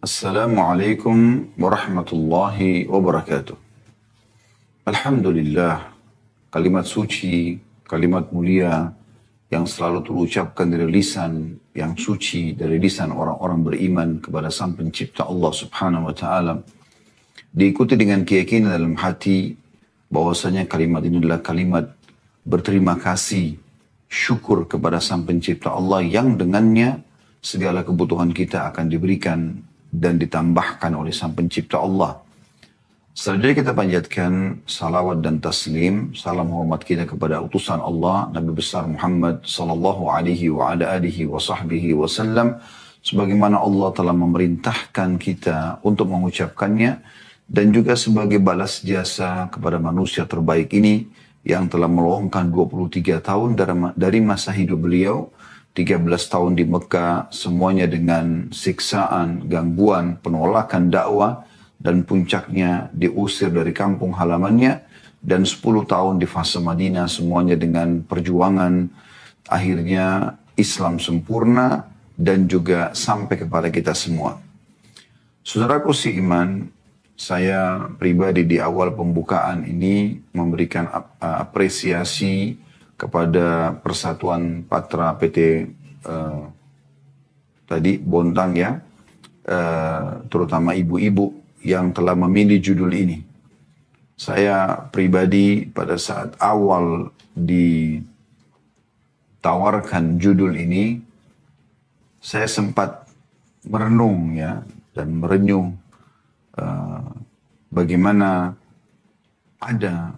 Assalamualaikum warahmatullahi wabarakatuh. Alhamdulillah, kalimat suci, kalimat mulia yang selalu terucapkan dari lisan yang suci, dari lisan orang-orang beriman kepada Sang Pencipta Allah Subhanahu wa Ta'ala, diikuti dengan keyakinan dalam hati bahwasanya kalimat ini adalah kalimat berterima kasih, syukur kepada Sang Pencipta Allah yang dengannya segala kebutuhan kita akan diberikan dan ditambahkan oleh Sang Pencipta Allah. Selanjutnya kita panjatkan salawat dan taslim, salam hormat kita kepada utusan Allah, Nabi besar Muhammad sallallahu alaihi wa ala alihi wa sahbihi wasallam, sebagaimana Allah telah memerintahkan kita untuk mengucapkannya, dan juga sebagai balas jasa kepada manusia terbaik ini yang telah meluangkan 23 tahun dari masa hidup beliau, 13 tahun di Mekah, semuanya dengan siksaan, gangguan, penolakan dakwah, dan puncaknya diusir dari kampung halamannya, dan 10 tahun di fase Madinah, semuanya dengan perjuangan, akhirnya Islam sempurna, dan juga sampai kepada kita semua. Saudaraku seiman, saya pribadi di awal pembukaan ini memberikan apresiasi kepada Persatuan Patra PT tadi Bontang ya, terutama ibu-ibu yang telah memilih judul ini. Saya pribadi pada saat awal ditawarkan judul ini, saya sempat merenung ya, dan merenyuh bagaimana ada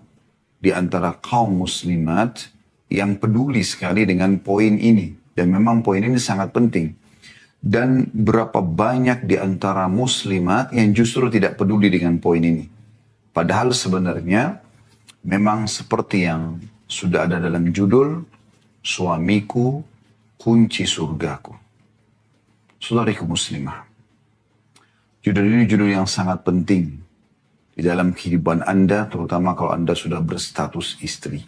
di antara kaum muslimat yang peduli sekali dengan poin ini. Dan memang poin ini sangat penting. Dan berapa banyak di antara muslimat yang justru tidak peduli dengan poin ini. Padahal sebenarnya memang seperti yang sudah ada dalam judul, suamiku kunci surgaku. Saudariku muslimah, judul ini judul yang sangat penting di dalam kehidupan Anda, terutama kalau Anda sudah berstatus istri.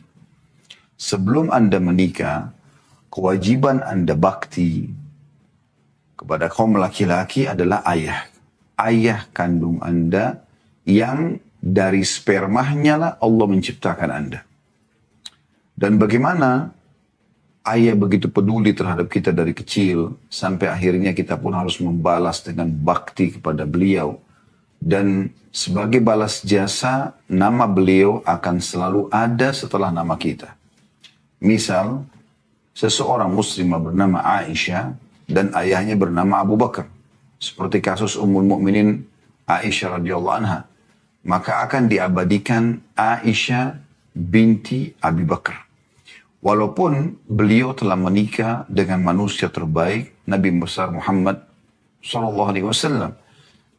Sebelum Anda menikah, kewajiban Anda bakti kepada kaum laki-laki adalah ayah. Ayah kandung Anda yang dari spermanya lah Allah menciptakan Anda. Dan bagaimana ayah begitu peduli terhadap kita dari kecil, sampai akhirnya kita pun harus membalas dengan bakti kepada beliau. Dan sebagai balas jasa, nama beliau akan selalu ada setelah nama kita. Misal, seseorang muslimah bernama Aisyah dan ayahnya bernama Abu Bakar. Seperti kasus Ummul Mukminin Aisyah radhiyallahu anha. Maka akan diabadikan Aisyah binti Abi Bakar. Walaupun beliau telah menikah dengan manusia terbaik, Nabi besar Muhammad SAW.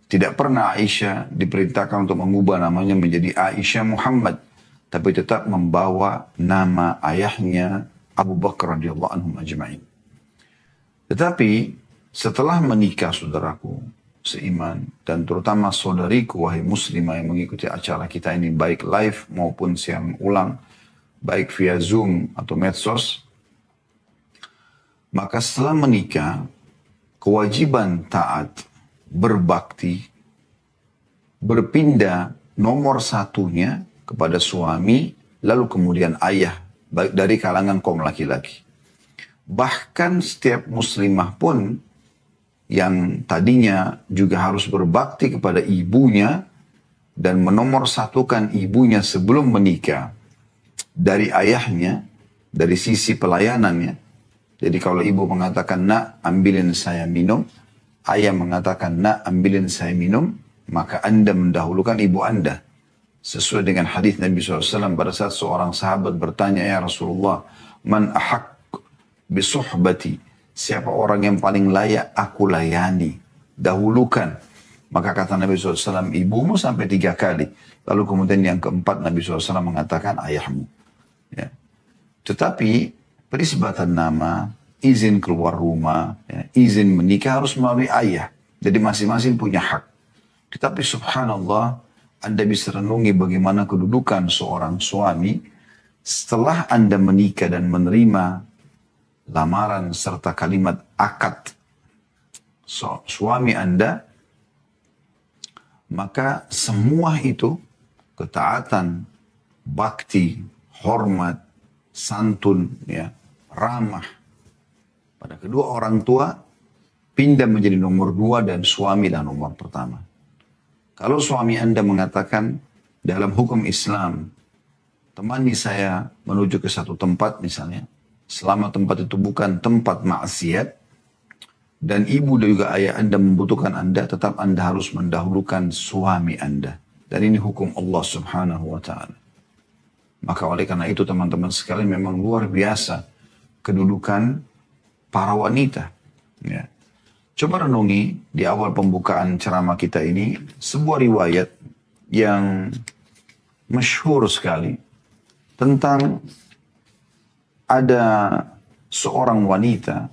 Tidak pernah Aisyah diperintahkan untuk mengubah namanya menjadi Aisyah Muhammad, tapi tetap membawa nama ayahnya Abu Bakar radhiyallahu anhum ajma'in. Tetapi setelah menikah, saudaraku seiman, dan terutama saudariku wahai muslimah yang mengikuti acara kita ini baik live maupun siaran ulang, baik via Zoom atau medsos, maka setelah menikah, kewajiban taat, berbakti, berpindah nomor satunya kepada suami, lalu kemudian ayah, baik dari kalangan kaum laki-laki. Bahkan setiap muslimah pun yang tadinya juga harus berbakti kepada ibunya dan menomorsatukan ibunya sebelum menikah dari ayahnya, dari sisi pelayanannya. Jadi kalau ibu mengatakan, nak ambilin saya minum, ayah mengatakan, nak ambilin saya minum, maka Anda mendahulukan ibu Anda. Sesuai dengan hadis Nabi SAW pada saat seorang sahabat bertanya, ya Rasulullah, man ahak bisuhbati, siapa orang yang paling layak aku layani, dahulukan. Maka kata Nabi SAW, ibumu sampai 3 kali. Lalu kemudian yang keempat Nabi SAW mengatakan ayahmu. Ya. Tetapi penisbatan nama, izin keluar rumah, ya, izin menikah harus melalui ayah. Jadi masing-masing punya hak. Tetapi subhanallah, Anda bisa renungi bagaimana kedudukan seorang suami setelah Anda menikah dan menerima lamaran serta kalimat akad suami Anda, maka semua itu ketaatan, bakti, hormat, santun, ya, ramah pada kedua orang tua pindah menjadi nomor 2 dan suami dan nomor pertama. Kalau suami Anda mengatakan dalam hukum Islam, temani saya menuju ke satu tempat misalnya, selama tempat itu bukan tempat maksiat, dan ibu dan juga ayah Anda membutuhkan Anda, tetap Anda harus mendahulukan suami Anda. Dan ini hukum Allah subhanahu wa ta'ala. Maka oleh karena itu teman-teman sekalian, memang luar biasa kedudukan para wanita. Ya. Coba renungi di awal pembukaan ceramah kita ini, sebuah riwayat yang masyhur sekali tentang ada seorang wanita.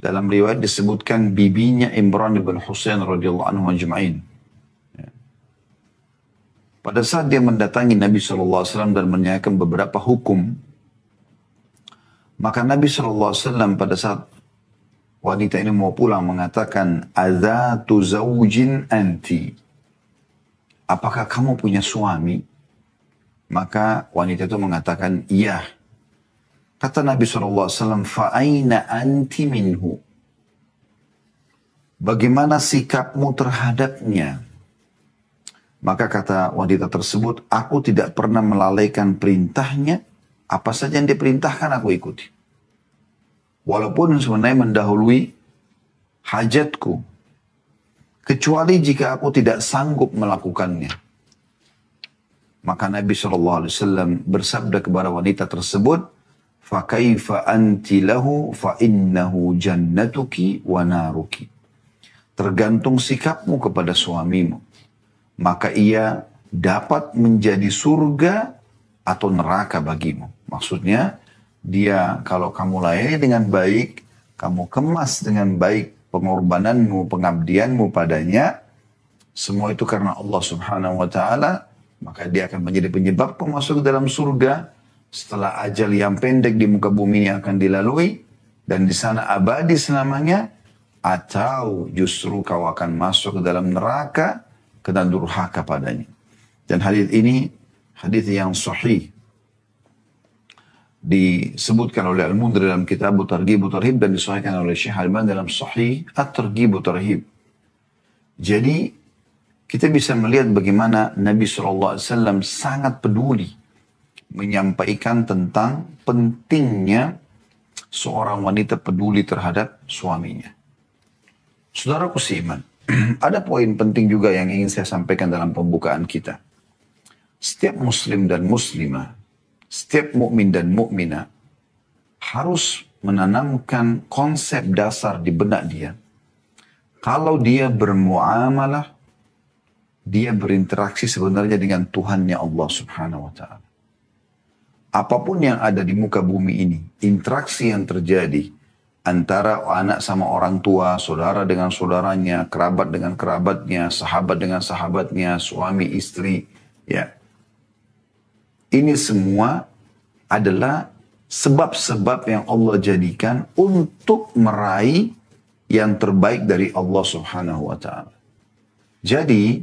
Dalam riwayat disebutkan bibinya Imran bin Husain radhiyallahu anhu ajma'in. Ya. Pada saat dia mendatangi Nabi SAW dan menanyakan beberapa hukum, maka Nabi SAW pada saat wanita ini mau pulang mengatakan, "Adzatu zawjin anti?" Apakah kamu punya suami? Maka wanita itu mengatakan, iya. Kata Nabi SAW, "Fa'aina anti minhu?" Bagaimana sikapmu terhadapnya? Maka kata wanita tersebut, "Aku tidak pernah melalaikan perintahnya. Apa saja yang diperintahkan aku ikuti. Walaupun sebenarnya mendahului hajatku. Kecuali jika aku tidak sanggup melakukannya." Maka Nabi SAW bersabda kepada wanita tersebut, "Fakaifa anti lahu fa innahu jannatuki wa naruki." Tergantung sikapmu kepada suamimu, maka ia dapat menjadi surga atau neraka bagimu. Maksudnya, dia kalau kamu layani dengan baik, kamu kemas dengan baik pengorbananmu, pengabdianmu padanya, semua itu karena Allah subhanahu wa ta'ala, maka dia akan menjadi penyebab masuk ke dalam surga setelah ajal yang pendek di muka bumi ini akan dilalui, dan di sana abadi selamanya, atau justru kau akan masuk ke dalam neraka karena durhaka padanya. Dan hadis ini hadis yang sahih, disebutkan oleh Al-Mundhir dalam kitab Targhib Tarhib dan disahihkan oleh Syekh Al-Albani dalam Sahih At-Targhib Tarhib. Jadi kita bisa melihat bagaimana Nabi SAW sangat peduli menyampaikan tentang pentingnya seorang wanita peduli terhadap suaminya. Saudaraku seiman, ada poin penting juga yang ingin saya sampaikan dalam pembukaan kita. Setiap muslim dan muslimah, setiap mukmin dan mukminah harus menanamkan konsep dasar di benak dia. Kalau dia bermuamalah, dia berinteraksi sebenarnya dengan Tuhannya Allah subhanahu wa ta'ala. Apapun yang ada di muka bumi ini, interaksi yang terjadi antara anak sama orang tua, saudara dengan saudaranya, kerabat dengan kerabatnya, sahabat dengan sahabatnya, suami istri, ya. Ini semua adalah sebab-sebab yang Allah jadikan untuk meraih yang terbaik dari Allah subhanahu wa ta'ala. Jadi,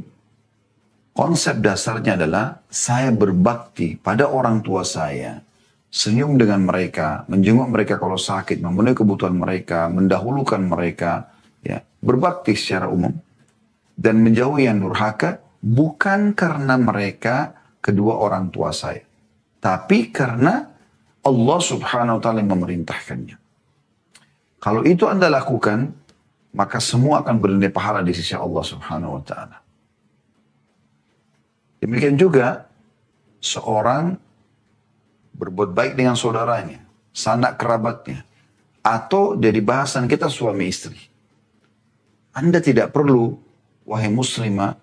konsep dasarnya adalah saya berbakti pada orang tua saya, senyum dengan mereka, menjenguk mereka kalau sakit, memenuhi kebutuhan mereka, mendahulukan mereka, ya, berbakti secara umum, dan menjauhi yang durhaka, bukan karena mereka kedua orang tua saya, tapi karena Allah subhanahu wa ta'ala yang memerintahkannya. Kalau itu Anda lakukan, maka semua akan bernilai pahala di sisi Allah subhanahu wa ta'ala. Demikian juga, seorang berbuat baik dengan saudaranya, sanak kerabatnya, atau dari bahasan kita suami istri. Anda tidak perlu, wahai muslimah,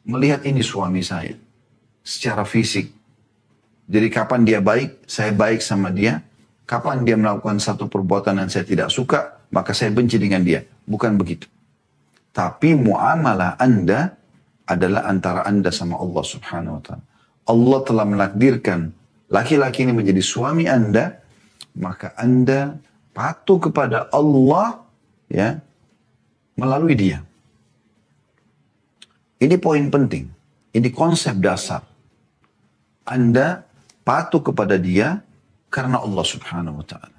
melihat ini suami saya secara fisik. Jadi kapan dia baik, saya baik sama dia. Kapan dia melakukan satu perbuatan yang saya tidak suka, maka saya benci dengan dia. Bukan begitu. Tapi muamalah Anda adalah antara Anda sama Allah subhanahu wa ta'ala. Allah telah menakdirkan laki-laki ini menjadi suami Anda, maka Anda patuh kepada Allah, ya, melalui dia. Ini poin penting. Ini konsep dasar. Anda patuh kepada dia karena Allah subhanahu wa ta'ala.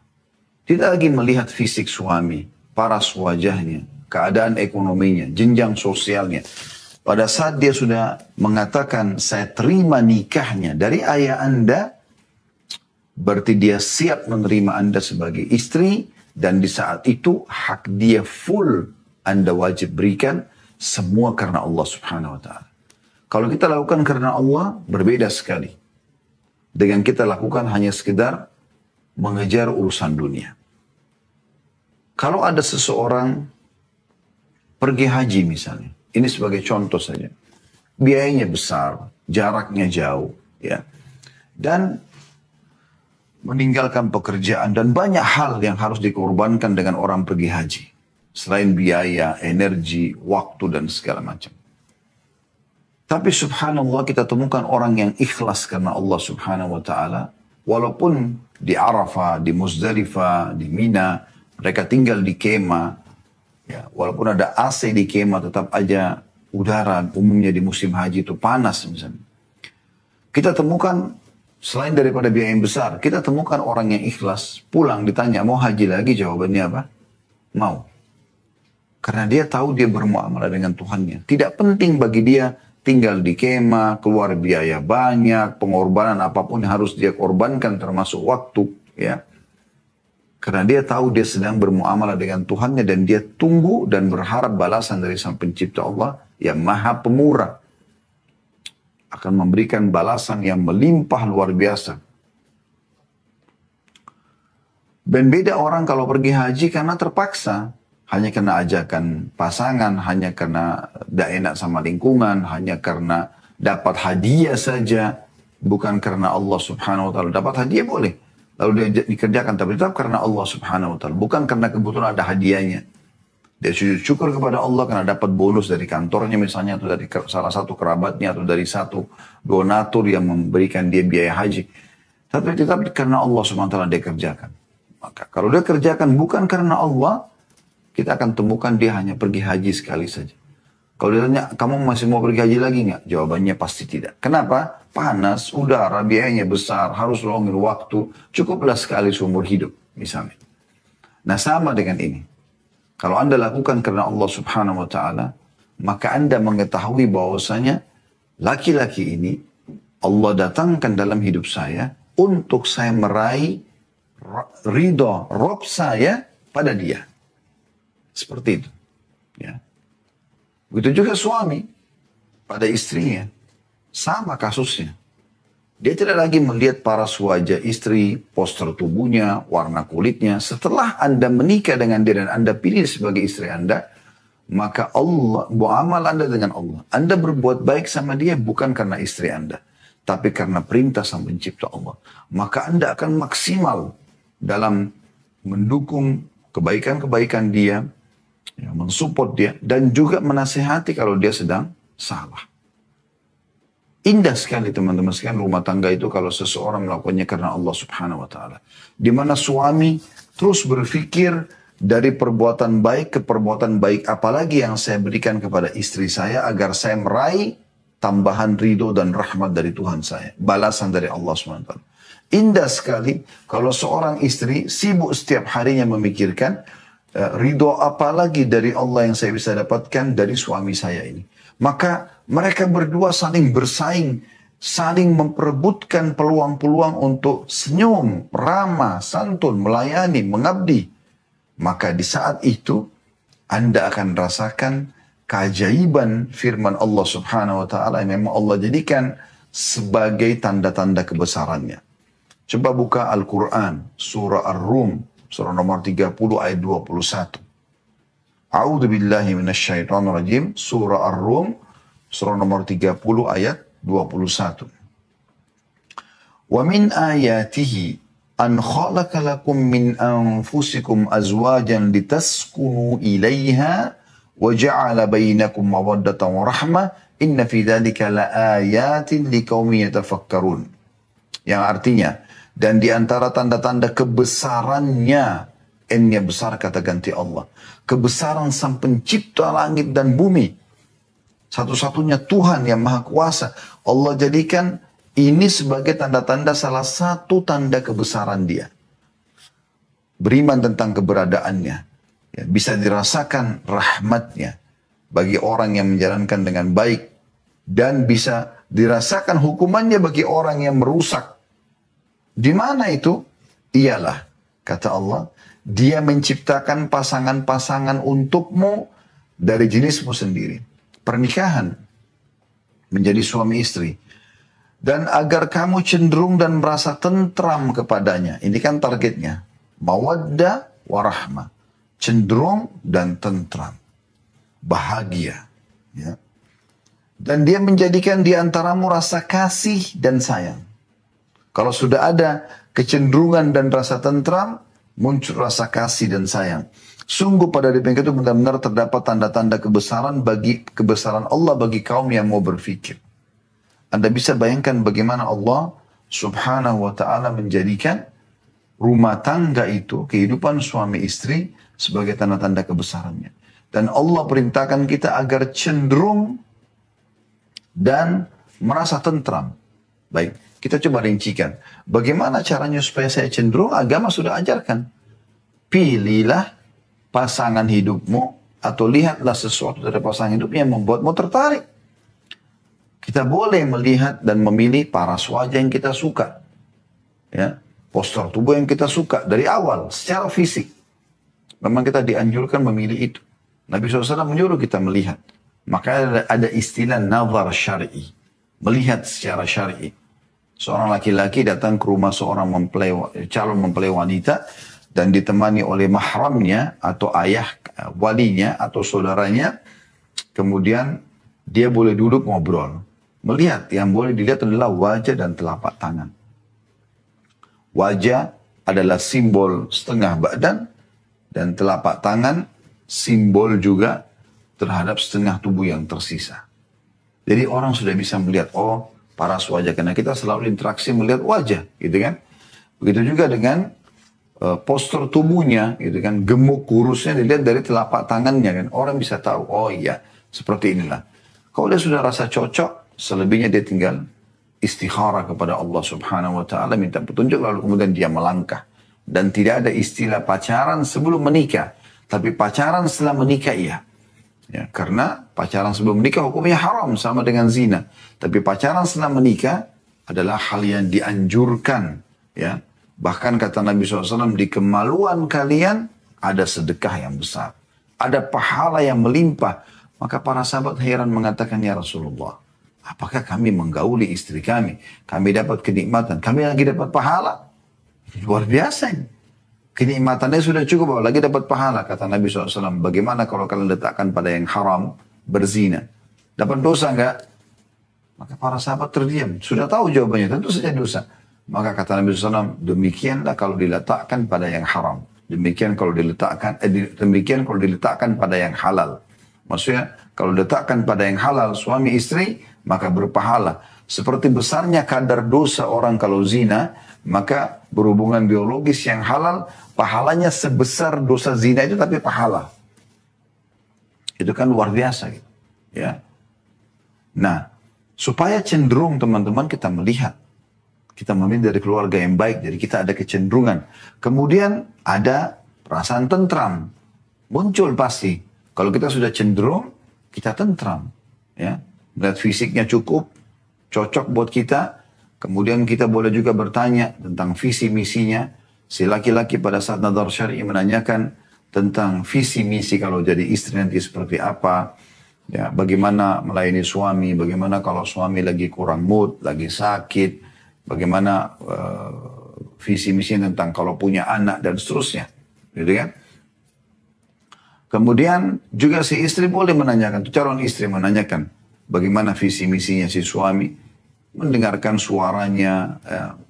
Tidak lagi melihat fisik suami, paras wajahnya, keadaan ekonominya, jenjang sosialnya. Pada saat dia sudah mengatakan, saya terima nikahnya dari ayah Anda, berarti dia siap menerima Anda sebagai istri, dan di saat itu hak dia full Anda wajib berikan, semua karena Allah subhanahu wa ta'ala. Kalau kita lakukan karena Allah, berbeda sekali. Dengan kita lakukan hanya sekedar mengejar urusan dunia. Kalau ada seseorang pergi haji misalnya, ini sebagai contoh saja. Biayanya besar, jaraknya jauh, ya. Dan meninggalkan pekerjaan dan banyak hal yang harus dikorbankan dengan orang pergi haji. Selain biaya, energi, waktu, dan segala macam. Tapi subhanallah kita temukan orang yang ikhlas karena Allah subhanahu wa ta'ala. Walaupun di Arafah, di Muzdalifah, di Mina, mereka tinggal di kemah. Ya, walaupun ada AC di kemah, tetap aja udara umumnya di musim haji itu panas misalnya. Kita temukan, selain daripada biaya yang besar, kita temukan orang yang ikhlas. Pulang ditanya, mau haji lagi? Jawabannya apa? Mau. Karena dia tahu dia bermuamalah dengan Tuhannya. Tidak penting bagi dia tinggal di kemah, keluar biaya banyak, pengorbanan apapun yang harus dia korbankan termasuk waktu. Ya. Karena dia tahu dia sedang bermuamalah dengan Tuhannya dan dia tunggu dan berharap balasan dari Sang Pencipta Allah yang Maha Pemurah. Akan memberikan balasan yang melimpah luar biasa. Dan beda orang kalau pergi haji karena terpaksa. Hanya karena ajakan pasangan, hanya karena tidak enak sama lingkungan, hanya karena dapat hadiah saja. Bukan karena Allah subhanahu wa ta'ala. Dapat hadiah boleh. Lalu dia dikerjakan, tapi tetap karena Allah subhanahu wa ta'ala. Bukan karena kebetulan ada hadiahnya. Dia sujud syukur kepada Allah karena dapat bonus dari kantornya misalnya, atau dari salah satu kerabatnya, atau dari satu donatur yang memberikan dia biaya haji. Tapi tetap karena Allah subhanahu wa ta'ala dia kerjakan. Maka kalau dia kerjakan bukan karena Allah, kita akan temukan dia hanya pergi haji sekali saja. Kalau ditanya, kamu masih mau pergi haji lagi nggak? Jawabannya pasti tidak. Kenapa? Panas, udara, biayanya besar, harus luangin waktu. Cukuplah sekali seumur hidup, misalnya. Nah, sama dengan ini. Kalau Anda lakukan karena Allah subhanahu wa ta'ala, maka Anda mengetahui bahwasanya laki-laki ini, Allah datangkan dalam hidup saya, untuk saya meraih ridho Rabb saya pada dia. Seperti itu. Ya. Begitu juga suami pada istrinya. Sama kasusnya. Dia tidak lagi melihat paras wajah istri, postur tubuhnya, warna kulitnya. Setelah Anda menikah dengan dia dan Anda pilih sebagai istri Anda, maka Allah, muamal Anda dengan Allah. Anda berbuat baik sama dia bukan karena istri Anda, tapi karena perintah Sang Pencipta Allah. Maka Anda akan maksimal dalam mendukung kebaikan-kebaikan dia, ya, mensupport dia, dan juga menasihati kalau dia sedang salah. Indah sekali teman-teman sekalian rumah tangga itu kalau seseorang melakukannya karena Allah subhanahu wa ta'ala. Di mana suami terus berpikir dari perbuatan baik ke perbuatan baik. Apalagi yang saya berikan kepada istri saya agar saya meraih tambahan ridho dan rahmat dari Tuhan saya. Balasan dari Allah subhanahu wa ta'ala. Indah sekali kalau seorang istri sibuk setiap harinya memikirkan ridho apalagi dari Allah yang saya bisa dapatkan dari suami saya ini. Maka mereka berdua saling bersaing, saling memperebutkan peluang-peluang untuk senyum, ramah, santun, melayani, mengabdi. Maka di saat itu Anda akan rasakan keajaiban firman Allah subhanahu wa ta'ala yang memang Allah jadikan sebagai tanda-tanda kebesarannya. Coba buka Al-Quran, surah Ar-Rum, surah nomor 30 ayat 21. A'udzu billahi minasyaitonir rajim, surah Ar-Rum, surah nomor 30 ayat 21. Wa min ayatihi an khalaqa lakum min anfusikum azwajan litaskunu ilaiha wa ja'ala bainakum mawaddatan wa rahmah inna fi dzalika laayatin liqaumin yatafakkarun. Yang artinya, dan di antara tanda-tanda kebesarannya N-nya besar kata ganti Allah. Kebesaran sang pencipta langit dan bumi. Satu-satunya Tuhan yang maha kuasa. Allah jadikan ini sebagai tanda-tanda, salah satu tanda kebesaran dia. Beriman tentang keberadaannya. Ya, bisa dirasakan rahmatnya bagi orang yang menjalankan dengan baik. Dan bisa dirasakan hukumannya bagi orang yang merusak. Di mana itu? Ialah, kata Allah, dia menciptakan pasangan-pasangan untukmu dari jenismu sendiri. Pernikahan menjadi suami istri. Dan agar kamu cenderung dan merasa tentram kepadanya. Ini kan targetnya. Mawaddah warahmah. Cenderung dan tentram. Bahagia. Ya. Dan dia menjadikan di antaramu rasa kasih dan sayang. Kalau sudah ada kecenderungan dan rasa tentram, muncul rasa kasih dan sayang. Sungguh pada demikian itu benar-benar terdapat tanda-tanda kebesaran Allah bagi kaum yang mau berfikir. Anda bisa bayangkan bagaimana Allah subhanahu wa ta'ala menjadikan rumah tangga itu, kehidupan suami istri, sebagai tanda-tanda kebesarannya. Dan Allah perintahkan kita agar cenderung dan merasa tentram. Baik, kita coba rincikan. Bagaimana caranya supaya saya cenderung? Agama sudah ajarkan. Pilihlah pasangan hidupmu atau lihatlah sesuatu dari pasangan hidup yang membuatmu tertarik. Kita boleh melihat dan memilih paras wajah yang kita suka. Ya, postur tubuh yang kita suka dari awal secara fisik. Memang kita dianjurkan memilih itu. Nabi SAW menyuruh kita melihat. Maka ada istilah nazar syar'i. Melihat secara syar'i. Seorang laki-laki datang ke rumah seorang calon mempelai wanita dan ditemani oleh mahramnya atau ayah walinya atau saudaranya. Kemudian dia boleh duduk ngobrol. Melihat, yang boleh dilihat adalah wajah dan telapak tangan. Wajah adalah simbol setengah badan dan telapak tangan simbol juga terhadap setengah tubuh yang tersisa. Jadi orang sudah bisa melihat, oh paras wajah, karena kita selalu interaksi melihat wajah, gitu kan. Begitu juga dengan postur tubuhnya, gitu kan, gemuk kurusnya dilihat dari telapak tangannya kan. Orang bisa tahu, oh iya, seperti inilah. Kalau dia sudah rasa cocok, selebihnya dia tinggal istikharah kepada Allah subhanahu wa ta'ala, minta petunjuk, lalu kemudian dia melangkah. Dan tidak ada istilah pacaran sebelum menikah. Tapi pacaran setelah menikah iya. Ya, karena pacaran sebelum menikah hukumnya haram sama dengan zina. Tapi pacaran setelah menikah adalah hal yang dianjurkan. Ya. Bahkan kata Nabi SAW, di kemaluan kalian ada sedekah yang besar. Ada pahala yang melimpah. Maka para sahabat heran mengatakan, ya Rasulullah, apakah kami menggauli istri kami? Kami dapat kenikmatan. Kami lagi dapat pahala. Luar biasa ini. Kenikmatannya sudah cukup, lagi dapat pahala. Kata Nabi SAW, bagaimana kalau kalian letakkan pada yang haram, berzina? Dapat dosa enggak? Maka para sahabat terdiam. Sudah tahu jawabannya, tentu saja dosa. Maka kata Nabi SAW, demikianlah kalau diletakkan pada yang haram. Demikian kalau diletakkan pada yang halal. Maksudnya, kalau diletakkan pada yang halal, suami istri, maka berpahala. Seperti besarnya kadar dosa orang kalau zina, maka berhubungan biologis yang halal, pahalanya sebesar dosa zina itu, tapi pahala. Itu kan luar biasa gitu. Ya. Nah, supaya cenderung teman-teman kita melihat. Kita memilih dari keluarga yang baik, jadi kita ada kecenderungan. Kemudian ada perasaan tentram. Muncul pasti. Kalau kita sudah cenderung, kita tentram. Ya. Melihat fisiknya cukup, cocok buat kita. Kemudian kita boleh juga bertanya tentang visi misinya. Si laki-laki pada saat nazar syar'i menanyakan tentang visi misi kalau jadi istri nanti seperti apa. Ya, bagaimana melayani suami, bagaimana kalau suami lagi kurang mood, lagi sakit, bagaimana visi misi tentang kalau punya anak dan seterusnya. Gitu kan? Kemudian juga si istri boleh menanyakan, calon istri menanyakan bagaimana visi misinya si suami. Mendengarkan suaranya,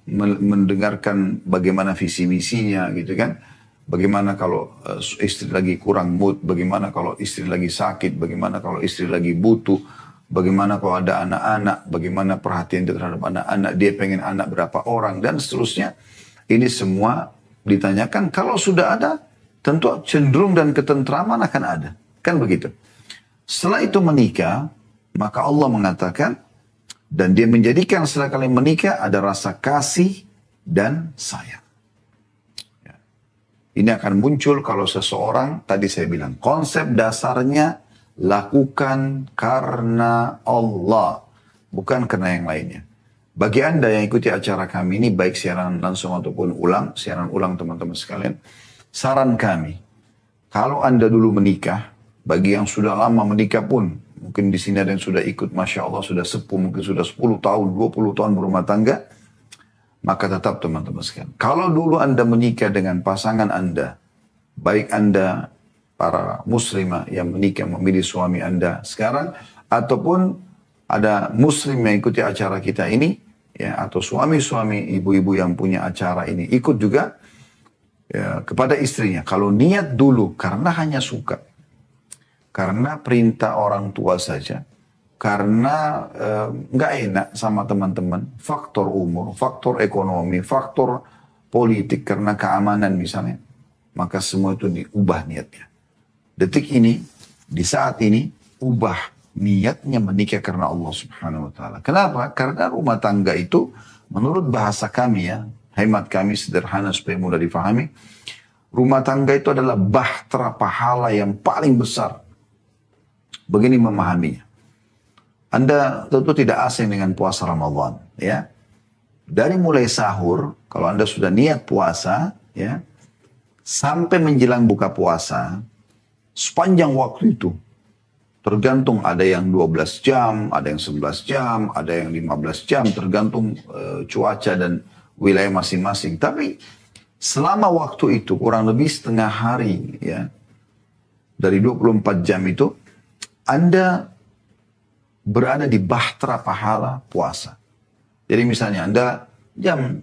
mendengarkan bagaimana visi misinya gitu kan. Bagaimana kalau istri lagi kurang mood, bagaimana kalau istri lagi sakit, bagaimana kalau istri lagi butuh, bagaimana kalau ada anak-anak, bagaimana perhatian dia terhadap anak-anak, dia pengen anak berapa orang dan seterusnya. Ini semua ditanyakan, kalau sudah ada tentu cenderung dan ketentraman akan ada. Kan begitu. Setelah itu menikah, maka Allah mengatakan, dan dia menjadikan setelah kalian menikah ada rasa kasih dan sayang. Ya. Ini akan muncul kalau seseorang, tadi saya bilang, konsep dasarnya lakukan karena Allah, bukan karena yang lainnya. Bagi Anda yang ikuti acara kami ini, baik siaran langsung ataupun siaran ulang teman-teman sekalian, saran kami, kalau Anda dulu menikah, bagi yang sudah lama menikah pun, mungkin di sini ada yang sudah ikut, Masya Allah, sudah sepuh, mungkin sudah 10 tahun, 20 tahun berumah tangga, maka tetap teman-teman sekalian. Kalau dulu Anda menikah dengan pasangan Anda, baik Anda para muslimah yang menikah memilih suami Anda sekarang, ataupun ada muslim yang ikuti acara kita ini, ya, atau suami-suami ibu-ibu yang punya acara ini ikut juga, ya, kepada istrinya. Kalau niat dulu karena hanya suka, karena perintah orang tua saja, karena nggak enak sama teman-teman, faktor umur, faktor ekonomi, faktor politik, karena keamanan misalnya, maka semua itu diubah niatnya. Detik ini, di saat ini, ubah niatnya menikah karena Allah Subhanahu Wa Taala. Kenapa? Karena rumah tangga itu, menurut bahasa kami ya, hemat kami sederhana supaya mudah difahami, rumah tangga itu adalah bahtera pahala yang paling besar. Begini memahaminya. Anda tentu tidak asing dengan puasa Ramadan, ya. Dari mulai sahur, kalau Anda sudah niat puasa, ya, sampai menjelang buka puasa, sepanjang waktu itu, tergantung ada yang 12 jam, ada yang 11 jam, ada yang 15 jam, tergantung cuaca dan wilayah masing-masing. Tapi selama waktu itu, kurang lebih setengah hari, ya, dari 24 jam itu, Anda berada di bahtera pahala puasa. Jadi misalnya Anda jam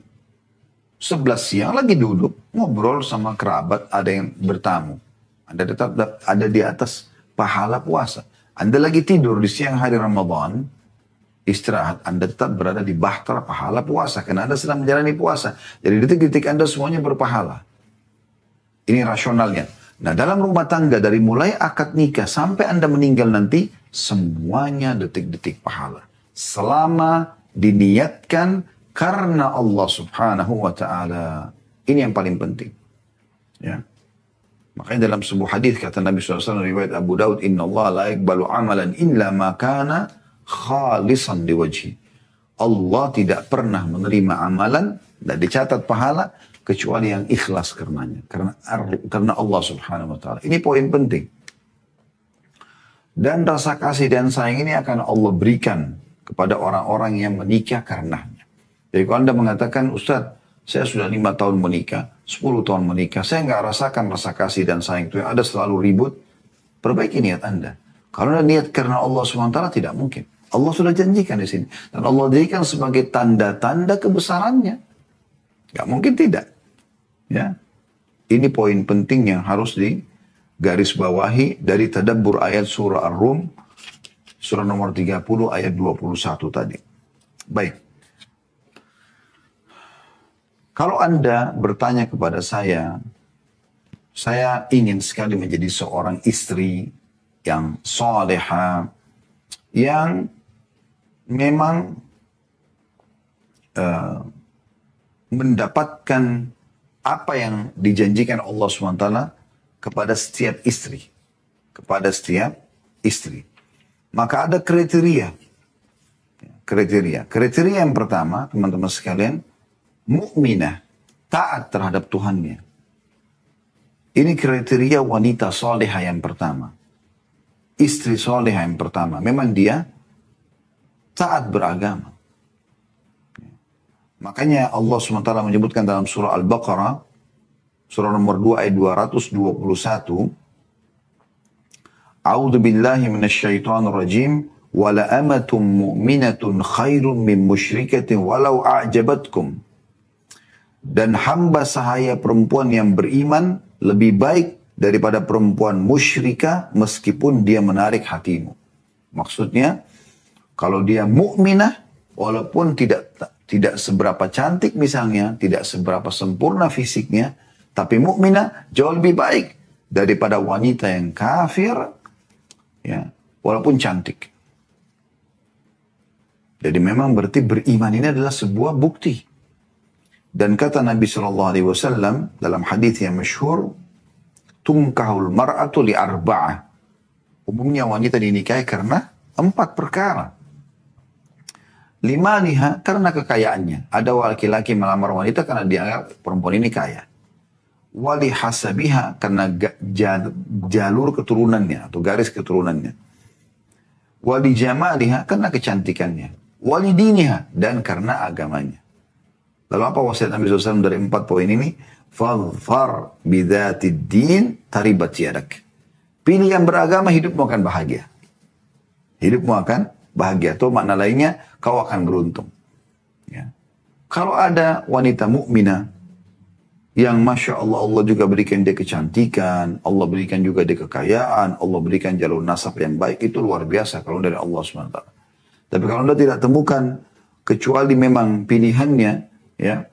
11 siang lagi duduk, ngobrol sama kerabat, ada yang bertamu. Anda tetap ada di atas pahala puasa. Anda lagi tidur di siang hari Ramadan, istirahat, Anda tetap berada di bahtera pahala puasa. Karena Anda sedang menjalani puasa. Jadi detik-detik Anda semuanya berpahala. Ini rasionalnya. Nah, dalam rumah tangga dari mulai akad nikah sampai Anda meninggal nanti, semuanya detik-detik pahala. Selama diniatkan karena Allah Subhanahu Wa Taala. Ini yang paling penting. Ya. Makanya dalam sebuah hadis kata Nabi SAW riwayat Abu Daud, Inna Allah la yakbalu amalan illa ma kana khalisan liwajhi. Allah tidak pernah menerima amalan dan dicatat pahala kecuali yang ikhlas karenanya. Karena Allah Subhanahu Wa Taala. Ini poin penting. Dan rasa kasih dan sayang ini akan Allah berikan kepada orang-orang yang menikah karenanya. Jadi kalau Anda mengatakan, Ustaz, saya sudah 5 tahun menikah, 10 tahun menikah, saya nggak rasakan rasa kasih dan sayang itu, ada selalu ribut, perbaiki niat Anda. Kalau Anda niat karena Allah SWT tidak mungkin. Allah sudah janjikan di sini. Dan Allah jadikan sebagai tanda-tanda kebesarannya. Nggak mungkin tidak. Ya, ini poin penting yang harus digaris bawahi dari tadabbur ayat surah Ar-Rum, surah nomor 30 ayat 21 tadi. Baik. Kalau Anda bertanya kepada saya ingin sekali menjadi seorang istri yang soleha, yang memang mendapatkan apa yang dijanjikan Allah SWT kepada setiap istri. Kepada setiap istri. Maka ada kriteria. Kriteria yang pertama, teman-teman sekalian, mukminah, taat terhadap Tuhannya. Ini kriteria wanita soleha yang pertama. Istri soleha yang pertama. Memang dia taat beragama. Makanya Allah SWT menyebutkan dalam surah Al-Baqarah, surah nomor 2 ayat 221, A'udzu billahi minasyaitonir rajim, wa la amatun mu'minatun khairun min musyrikatin walau a'jabatkum. Dan hamba sahaya perempuan yang beriman lebih baik daripada perempuan musyrikah meskipun dia menarik hatimu. Maksudnya, kalau dia mukminah, walaupun tidak seberapa cantik misalnya, tidak seberapa sempurna fisiknya, Tapi mukminah jauh lebih baik daripada wanita yang kafir, ya, walaupun cantik. Jadi memang berarti beriman ini adalah sebuah bukti. Dan kata Nabi SAW dalam hadis yang masyhur, tunkahul mar'atu li arba'ah. Umumnya wanita dinikahi karena 4 perkara. 5 liha karena kekayaannya. Ada laki-laki melamar wanita karena dianggap perempuan ini kaya. Wali hasabiha karena jalur keturunannya atau garis keturunannya. Wali jamaliha karena kecantikannya. Wali diniha dan karena agamanya. Lalu apa wasiat Nabi SAW dari 4 poin ini? Fadhfar bidzatid din taribat yadak. Pilih yang beragama, hidupmu akan bahagia. Hidupmu akan bahagia. Atau makna lainnya, kau akan beruntung. Ya. Kalau ada wanita mukminah yang Masya Allah, Allah juga berikan dia kecantikan, Allah berikan juga dia kekayaan, Allah berikan jalur nasab yang baik, itu luar biasa kalau dari Allah SWT. Tapi kalau Anda tidak temukan, kecuali memang pilihannya, ya,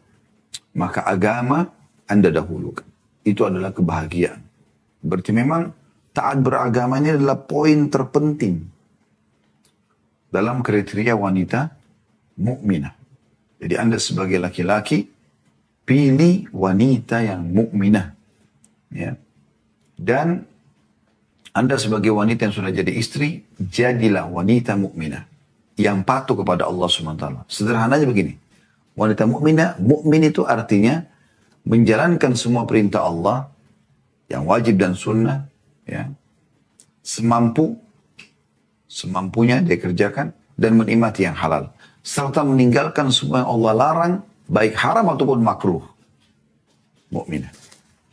maka agama Anda dahulukan. Itu adalah kebahagiaan. Berarti memang taat beragama ini adalah poin terpenting dalam kriteria wanita mukminah. Jadi Anda sebagai laki-laki, pilih wanita yang mukminah, ya. Dan Anda sebagai wanita yang sudah jadi istri, jadilah wanita mukminah yang patuh kepada Allah SWT. Sederhananya begini, wanita mukminah, mukmin itu artinya menjalankan semua perintah Allah yang wajib dan sunnah, ya, semampunya dia kerjakan dan menikmati yang halal, serta meninggalkan semua yang Allah larang, baik haram ataupun makruh. Mukminah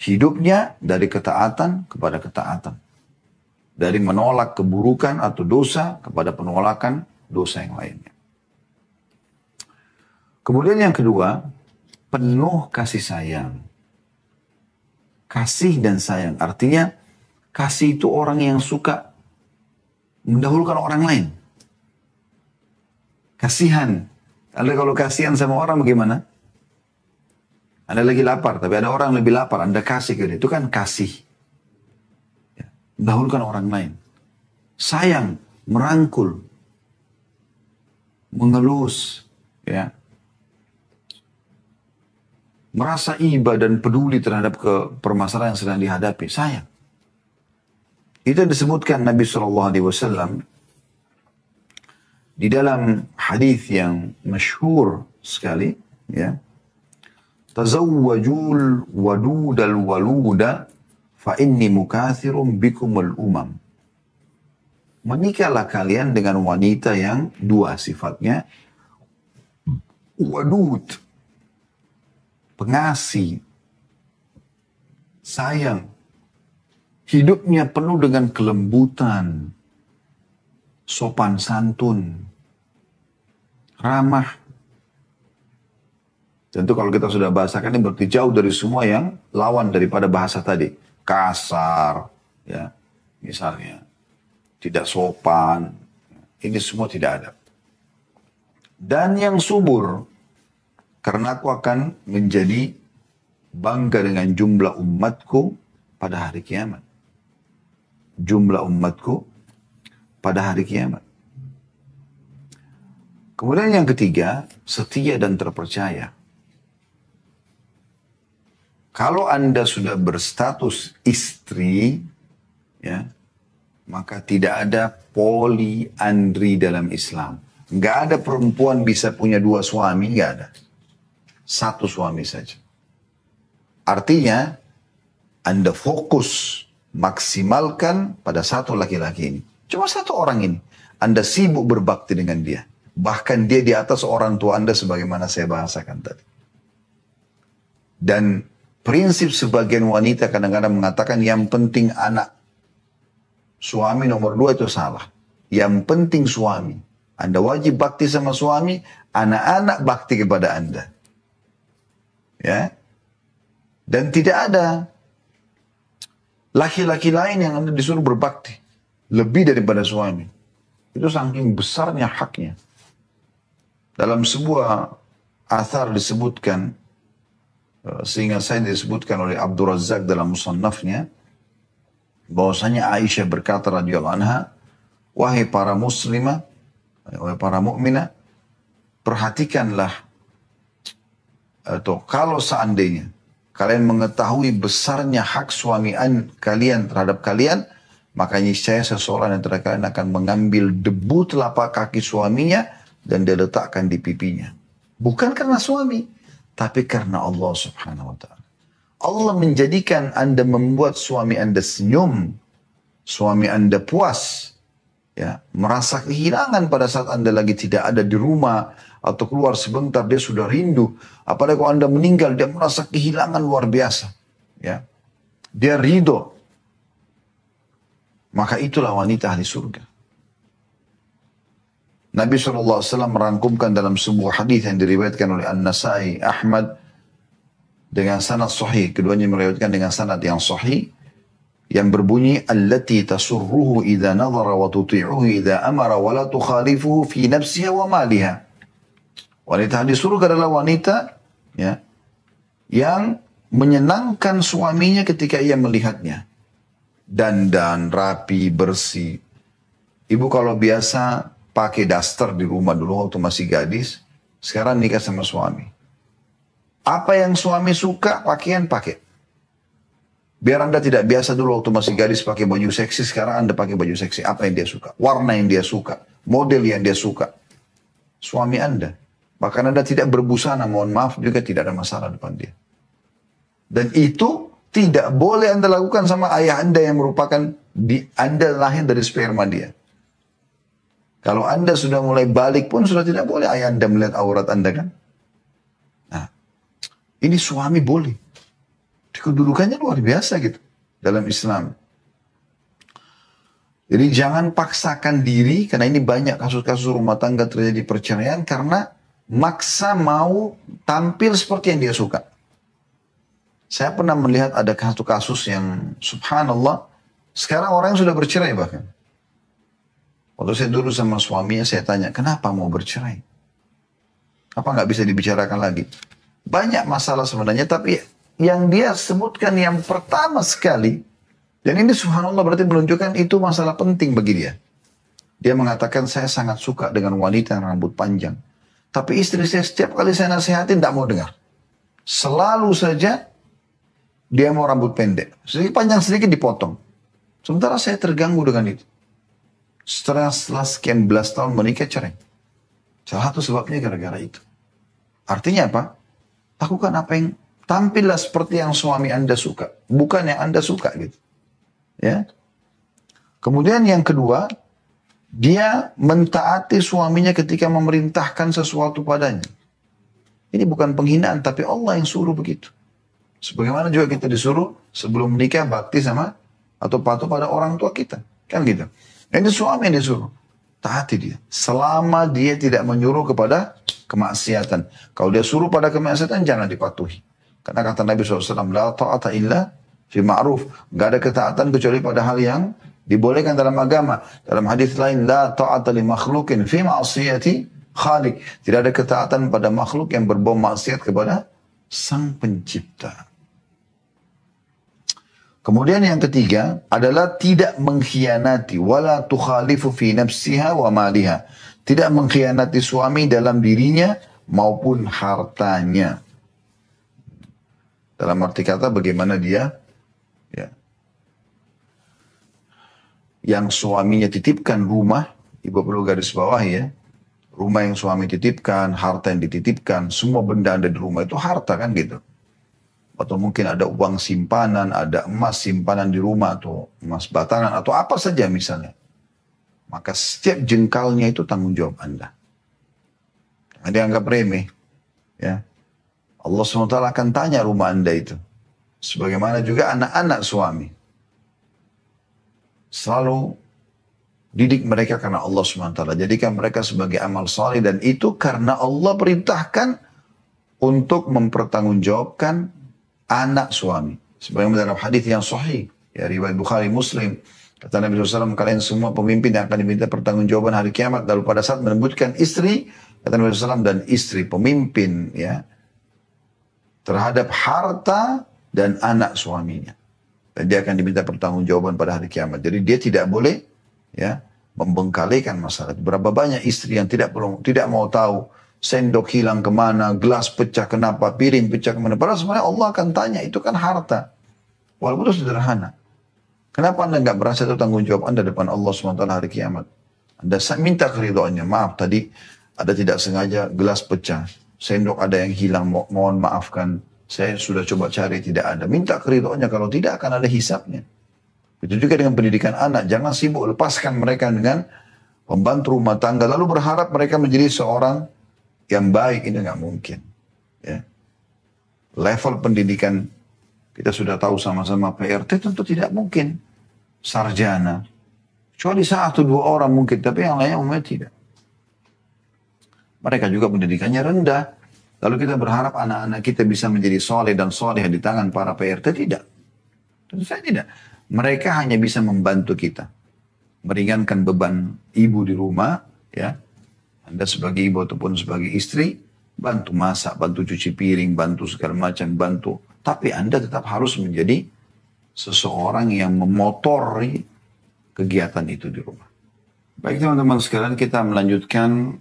hidupnya dari ketaatan kepada ketaatan, dari menolak keburukan atau dosa kepada penolakan dosa yang lainnya. Kemudian yang kedua, penuh kasih sayang. Kasih dan sayang artinya kasih itu orang yang suka mendahulukan orang lain. Kasihan. Anda kalau kasihan sama orang bagaimana? Anda lagi lapar, tapi ada orang lebih lapar, Anda kasih ke dia. Itu kan kasih. Ya, mendahulukan orang lain. Sayang, merangkul, mengelus, ya, merasa iba dan peduli terhadap permasalahan yang sedang dihadapi. Sayang. Itu disebutkan Nabi SAW di dalam hadis yang masyhur sekali, ya. Tazawwajul wadudal waluda fa inni mukathirun bikumul umam. Menikahlah kalian dengan wanita yang dua sifatnya. Wadud, pengasih, sayang, hidupnya penuh dengan kelembutan, sopan santun, ramah. Tentu kalau kita sudah bahasakan ini berarti jauh dari semua yang lawan daripada bahasa tadi. Kasar, ya, misalnya, tidak sopan, ini semua tidak ada. Dan yang subur, karena aku akan menjadi bangga dengan jumlah umatku pada hari kiamat. Jumlah umatku pada hari kiamat. Kemudian yang ketiga, setia dan terpercaya. Kalau Anda sudah berstatus istri, ya, maka tidak ada poliandri dalam Islam. Nggak ada perempuan bisa punya 2 suami, nggak ada. 1 suami saja. Artinya, Anda fokus maksimalkan pada 1 laki-laki ini. Cuma 1 orang ini. Anda sibuk berbakti dengan dia. Bahkan dia di atas orang tua Anda sebagaimana saya bahasakan tadi. Dan prinsip sebagian wanita kadang-kadang mengatakan yang penting anak. Suami nomor 2 itu salah. Yang penting suami. Anda wajib bakti sama suami, anak-anak bakti kepada Anda. Ya. Dan tidak ada laki-laki lain yang Anda disuruh berbakti lebih daripada suami. Itu saking besarnya haknya. Dalam sebuah athar disebutkan Sehingga saya disebutkan oleh Abdul Razak dalam musannafnya, bahwasanya Aisyah berkata radhiyallahu anha, wahai para muslimah, wahai para mukminah, perhatikanlah, atau kalau seandainya kalian mengetahui besarnya hak suami kalian terhadap kalian, maka niscaya seseorang yang terhadap kalian akan mengambil debu telapak kaki suaminya dan dia letakkan di pipinya. Bukan karena suami, tapi karena Allah subhanahu wa ta'ala. Allah menjadikan Anda, membuat suami Anda senyum, suami Anda puas, ya, merasa kehilangan pada saat Anda lagi tidak ada di rumah, atau keluar sebentar dia sudah rindu. Apalagi kalau Anda meninggal, dia merasa kehilangan luar biasa, ya. Dia ridho. Maka itulah wanita ahli surga. Nabi SAW merangkumkan dalam sebuah hadis yang diriwayatkan oleh An-Nasai, Ahmad, dengan sanad sahih. Keduanya meriwayatkan dengan sanad yang sahih, yang berbunyi, allati tasurruhu idza nadhara wa tuti'uhu idza amara wa la tukhalifuhu fi nafsiha wa maliha. Wanita ahli surga adalah wanita, ya, yang menyenangkan suaminya ketika ia melihatnya. Dandan, rapi, bersih. Ibu kalau biasa pakai daster di rumah dulu waktu masih gadis, sekarang nikah sama suami. Apa yang suami suka, pakaian pakai. Biar Anda tidak biasa dulu waktu masih gadis pakai baju seksi, sekarang Anda pakai baju seksi. Apa yang dia suka? Warna yang dia suka. Model yang dia suka. Suami Anda. Bahkan Anda tidak berbusana, mohon maaf, juga tidak ada masalah depan dia. Dan itu tidak boleh Anda lakukan sama ayah Anda yang merupakan Anda lahir dari sperma dia. Kalau Anda sudah mulai balik pun sudah tidak boleh ayah Anda melihat aurat Anda, kan? Nah, ini suami boleh. Kedudukannya luar biasa gitu dalam Islam. Jadi jangan paksakan diri, karena ini banyak kasus-kasus rumah tangga terjadi perceraian karena maksa mau tampil seperti yang dia suka. Saya pernah melihat ada satu kasus yang subhanallah, sekarang orang yang sudah bercerai bahkan. Waktu saya dulu sama suaminya, saya tanya, kenapa mau bercerai? Apa nggak bisa dibicarakan lagi? Banyak masalah sebenarnya, tapi yang dia sebutkan yang pertama sekali, dan ini subhanallah berarti menunjukkan itu masalah penting bagi dia. Dia mengatakan, saya sangat suka dengan wanita yang rambut panjang. Tapi istri saya setiap kali saya nasihatin tidak mau dengar. Selalu saja dia mau rambut pendek. Sedikit panjang sedikit dipotong. Sementara saya terganggu dengan itu. Setelah sekian belas tahun menikah cerai. Salah satu sebabnya gara-gara itu. Artinya apa? Lakukan apa yang, tampillah seperti yang suami Anda suka. Bukan yang Anda suka gitu. Ya. Kemudian yang kedua, dia mentaati suaminya ketika memerintahkan sesuatu padanya. Ini bukan penghinaan, tapi Allah yang suruh begitu. Sebagaimana juga kita disuruh sebelum menikah bakti sama atau patuh pada orang tua kita. Kan gitu. Ini suami yang disuruh. Taati dia. Selama dia tidak menyuruh kepada kemaksiatan. Kalau dia suruh pada kemaksiatan, jangan dipatuhi. Karena kata Nabi SAW, la ta'ata illa fi ma'ruf. Gak ada ketaatan kecuali pada hal yang dibolehkan dalam agama. Dalam hadis lain, la ta'ata li makhlukin fi ma'asiyati khaliq. Tidak ada ketaatan pada makhluk yang berbau maksiat kepada sang pencipta. Kemudian yang ketiga adalah tidak mengkhianati, wala tukhalifu fi nafsiha wa maliha. Tidak mengkhianati suami dalam dirinya maupun hartanya. Dalam arti kata bagaimana dia, ya, yang suaminya titipkan rumah, ibu perlu garis bawah ya, rumah yang suami titipkan, harta yang dititipkan, semua benda ada di rumah itu harta kan gitu. Atau mungkin ada uang simpanan, ada emas simpanan di rumah, atau emas batangan, atau apa saja misalnya. Maka setiap jengkalnya itu tanggung jawab Anda. Jangan dianggap remeh. Ya. Allah SWT akan tanya rumah Anda itu. Sebagaimana juga anak-anak suami. Selalu didik mereka karena Allah SWT. Jadikan mereka sebagai amal saleh, dan itu karena Allah perintahkan untuk mempertanggungjawabkan anak suami. Sebagaimana dalam hadis yang sahih, ya, riwayat Bukhari Muslim, kata Nabi SAW, kalian semua pemimpin yang akan diminta pertanggungjawaban hari kiamat. Lalu pada saat menyebutkan istri, kata Nabi SAW, dan istri pemimpin, ya, terhadap harta dan anak suaminya. Dan dia akan diminta pertanggungjawaban pada hari kiamat. Jadi dia tidak boleh ya membengkalikan masalah. Berapa banyak istri yang tidak mau tahu sendok hilang kemana, gelas pecah kenapa, piring pecah kemana. Padahal sebenarnya Allah akan tanya, itu kan harta. Walaupun itu sederhana. Kenapa Anda nggak merasa itu tanggung jawab Anda depan Allah SWT hari kiamat? Anda minta keridhaannya, maaf tadi ada tidak sengaja gelas pecah, sendok ada yang hilang, mohon maafkan. Saya sudah coba cari, tidak ada. Minta keridhaannya, kalau tidak akan ada hisabnya. Itu juga dengan pendidikan anak. Jangan sibuk, lepaskan mereka dengan pembantu rumah tangga. Lalu berharap mereka menjadi seorang yang baik. Ini nggak mungkin. Ya. Level pendidikan, kita sudah tahu sama-sama PRT tentu tidak mungkin. Sarjana. Kecuali 1-2 orang mungkin, tapi yang lainnya umumnya tidak. Mereka juga pendidikannya rendah. Lalu kita berharap anak-anak kita bisa menjadi soleh dan soleh di tangan para PRT, tidak. Tentu saja tidak. Mereka hanya bisa membantu kita. Meringankan beban ibu di rumah, ya. Anda sebagai ibu ataupun sebagai istri, bantu masak, bantu cuci piring, bantu segala macam, bantu. Tapi Anda tetap harus menjadi seseorang yang memotori kegiatan itu di rumah. Baik teman-teman sekalian, kita melanjutkan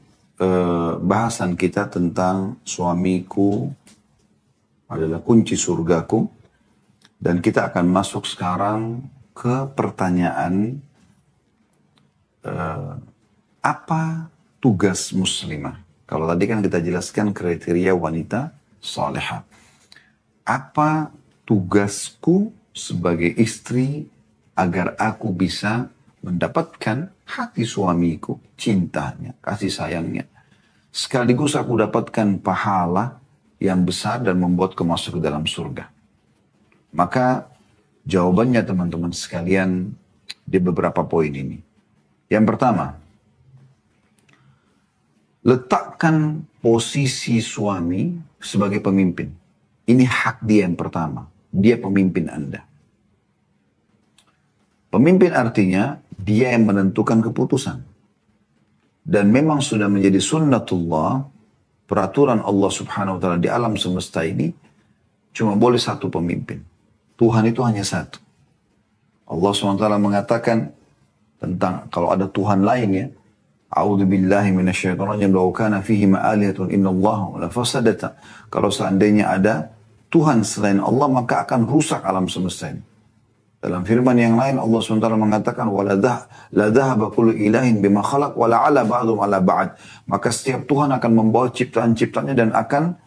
bahasan kita tentang suamiku adalah kunci surgaku, dan kita akan masuk sekarang ke pertanyaan apa tugas muslimah. Kalau tadi kan kita jelaskan kriteria wanita salihah. Apa tugasku sebagai istri agar aku bisa mendapatkan hati suamiku, cintanya, kasih sayangnya. Sekaligus aku dapatkan pahala yang besar dan membuatku masuk ke dalam surga. Maka jawabannya teman-teman sekalian di beberapa poin ini. Yang pertama, letakkan posisi suami sebagai pemimpin. Ini hak dia yang pertama. Dia pemimpin Anda. Pemimpin artinya dia yang menentukan keputusan. Dan memang sudah menjadi sunnatullah, peraturan Allah subhanahu wa ta'ala di alam semesta ini, cuma boleh satu pemimpin. Tuhan itu hanya satu. Allah subhanahu wa ta'ala mengatakan tentang kalau ada Tuhan lain ya, A'udzu billahi minasyaitonir rajim, law kana fihi ma'alihatun innallaha la fasadata. Kalau seandainya ada Tuhan selain Allah, maka akan rusak alam semesta ini. Dalam firman yang lain Allah SWT mengatakan la dhahaba kullu ilahin bima khalaq wa la'ala ba'dhum ala ba'd. Maka setiap Tuhan akan membawa ciptaan-ciptaannya dan akan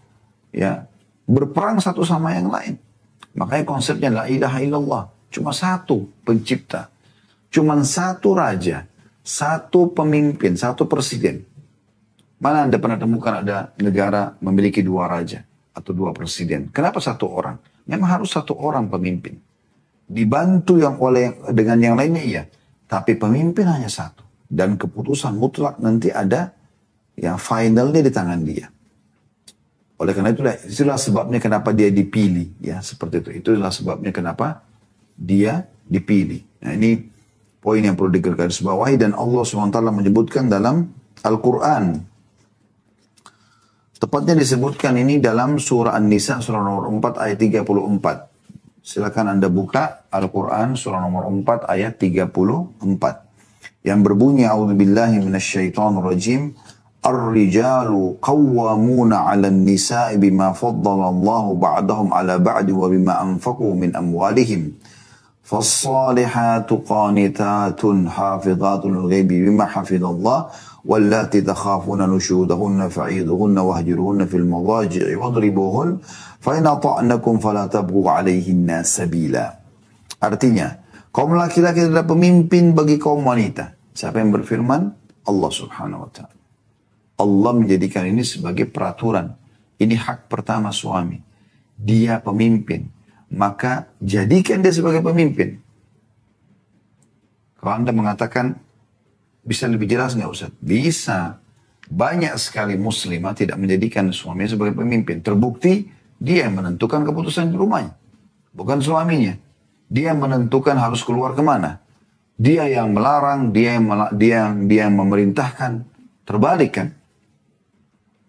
ya berperang satu sama yang lain. Makanya konsepnya la ilaha illallah. Cuma satu pencipta. Cuma satu raja, satu pemimpin, satu presiden. Mana Anda pernah temukan ada negara memiliki 2 raja atau 2 presiden? Kenapa satu orang? Memang harus satu orang pemimpin. Dibantu dengan yang lainnya iya, tapi pemimpin hanya satu, dan keputusan mutlak nanti ada yang finalnya di tangan dia. Oleh karena itulah sebabnya kenapa dia dipilih, ya seperti itu. Itulah sebabnya kenapa dia dipilih. Nah ini poin yang perlu digarisbawahi, dan Allah SWT menyebutkan dalam Al-Quran. Tepatnya disebutkan ini dalam surah An-Nisa surah nomor 4 ayat 34. Silakan Anda buka Al-Quran surah nomor 4 ayat 34. Yang berbunyi, A'udzubillahi minasyaitonirrajim. Ar-rijalu qawwamuna 'alan nisa'i bima faddalallahu ba'dahum 'ala ba'd wa bima anfaqu min amwalihim. Fas-salihatu qanitatun hafidhatun lil-ghaibi bima hafidallah. Wallati takhafuna nusyudahunna fa'idhuhunna wahjuruhunna fil madaji'i wadribuhun. Fa'ina ta'nakum fala tabghu 'alaihinna sabila. Artinya, kaum laki-laki adalah pemimpin bagi kaum wanita. Siapa yang berfirman? Allah Subhanahu wa ta'ala. Allah menjadikan ini sebagai peraturan. Ini hak pertama suami. Dia pemimpin. Maka jadikan dia sebagai pemimpin. Kalau Anda mengatakan, bisa lebih jelas nggak Ustaz? Bisa. Banyak sekali muslimah tidak menjadikan suaminya sebagai pemimpin. Terbukti dia yang menentukan keputusan di rumahnya. Bukan suaminya. Dia yang menentukan harus keluar kemana. Dia yang melarang, dia yang memerintahkan. Terbalik kan?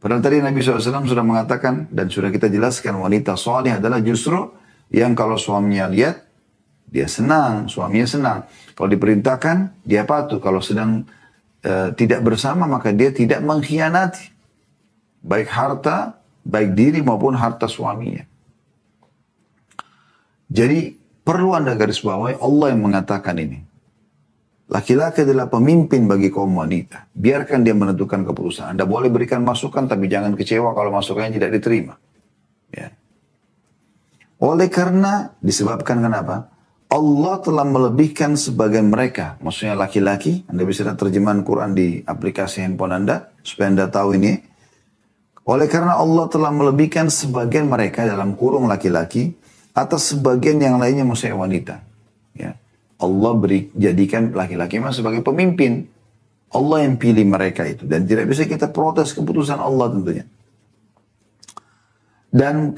Padahal tadi Nabi SAW sudah mengatakan dan sudah kita jelaskan wanita salih adalah justru yang kalau suaminya lihat, dia senang, suaminya senang. Kalau diperintahkan, dia patuh. Kalau sedang tidak bersama, maka dia tidak mengkhianati. Baik harta, baik diri maupun harta suaminya. Jadi perlu Anda garis bawahi Allah yang mengatakan ini. Laki-laki adalah pemimpin bagi kaum wanita. Biarkan dia menentukan keputusan. Anda boleh berikan masukan, tapi jangan kecewa kalau masukannya tidak diterima. Ya. Oleh karena, disebabkan kenapa? Allah telah melebihkan sebagian mereka. Maksudnya laki-laki. Anda bisa lihat terjemahan Quran di aplikasi handphone Anda. Supaya Anda tahu ini. Oleh karena Allah telah melebihkan sebagian mereka dalam kurung laki-laki. Atas sebagian yang lainnya maksudnya wanita. Ya. Allah jadikan laki-laki sebagai pemimpin. Allah yang pilih mereka itu. Dan tidak bisa kita protes keputusan Allah tentunya. Dan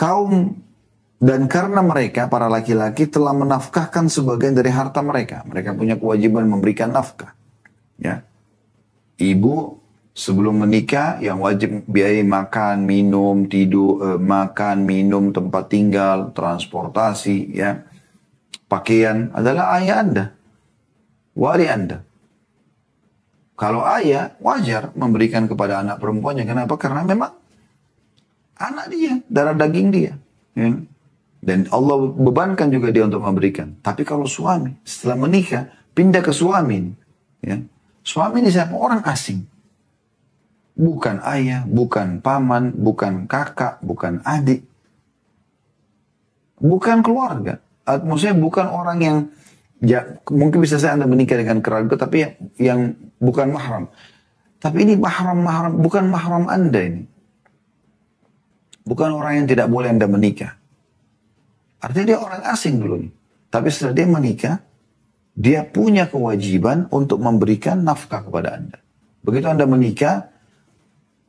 karena mereka, para laki-laki telah menafkahkan sebagian dari harta mereka. Mereka punya kewajiban memberikan nafkah. Ya. Ibu sebelum menikah yang wajib biayai makan, minum, tidur, makan, minum, tempat tinggal, transportasi, ya. Pakaian adalah ayah Anda. Wali Anda. Kalau ayah wajar memberikan kepada anak perempuannya. Kenapa? Karena memang anak dia, darah daging dia. Ya. Dan Allah bebankan juga dia untuk memberikan. Tapi kalau suami setelah menikah pindah ke suami. Ya. Suami ini siapa? Orang asing. Bukan ayah, bukan paman, bukan kakak, bukan adik. Bukan keluarga. Maksudnya bukan orang yang, ya, mungkin bisa saya Anda menikah dengan keluarga, tapi yang bukan mahram. Tapi ini mahram, bukan mahram Anda ini. Bukan orang yang tidak boleh Anda menikah. Artinya dia orang asing dulu nih. Tapi setelah dia menikah, dia punya kewajiban untuk memberikan nafkah kepada Anda. Begitu Anda menikah,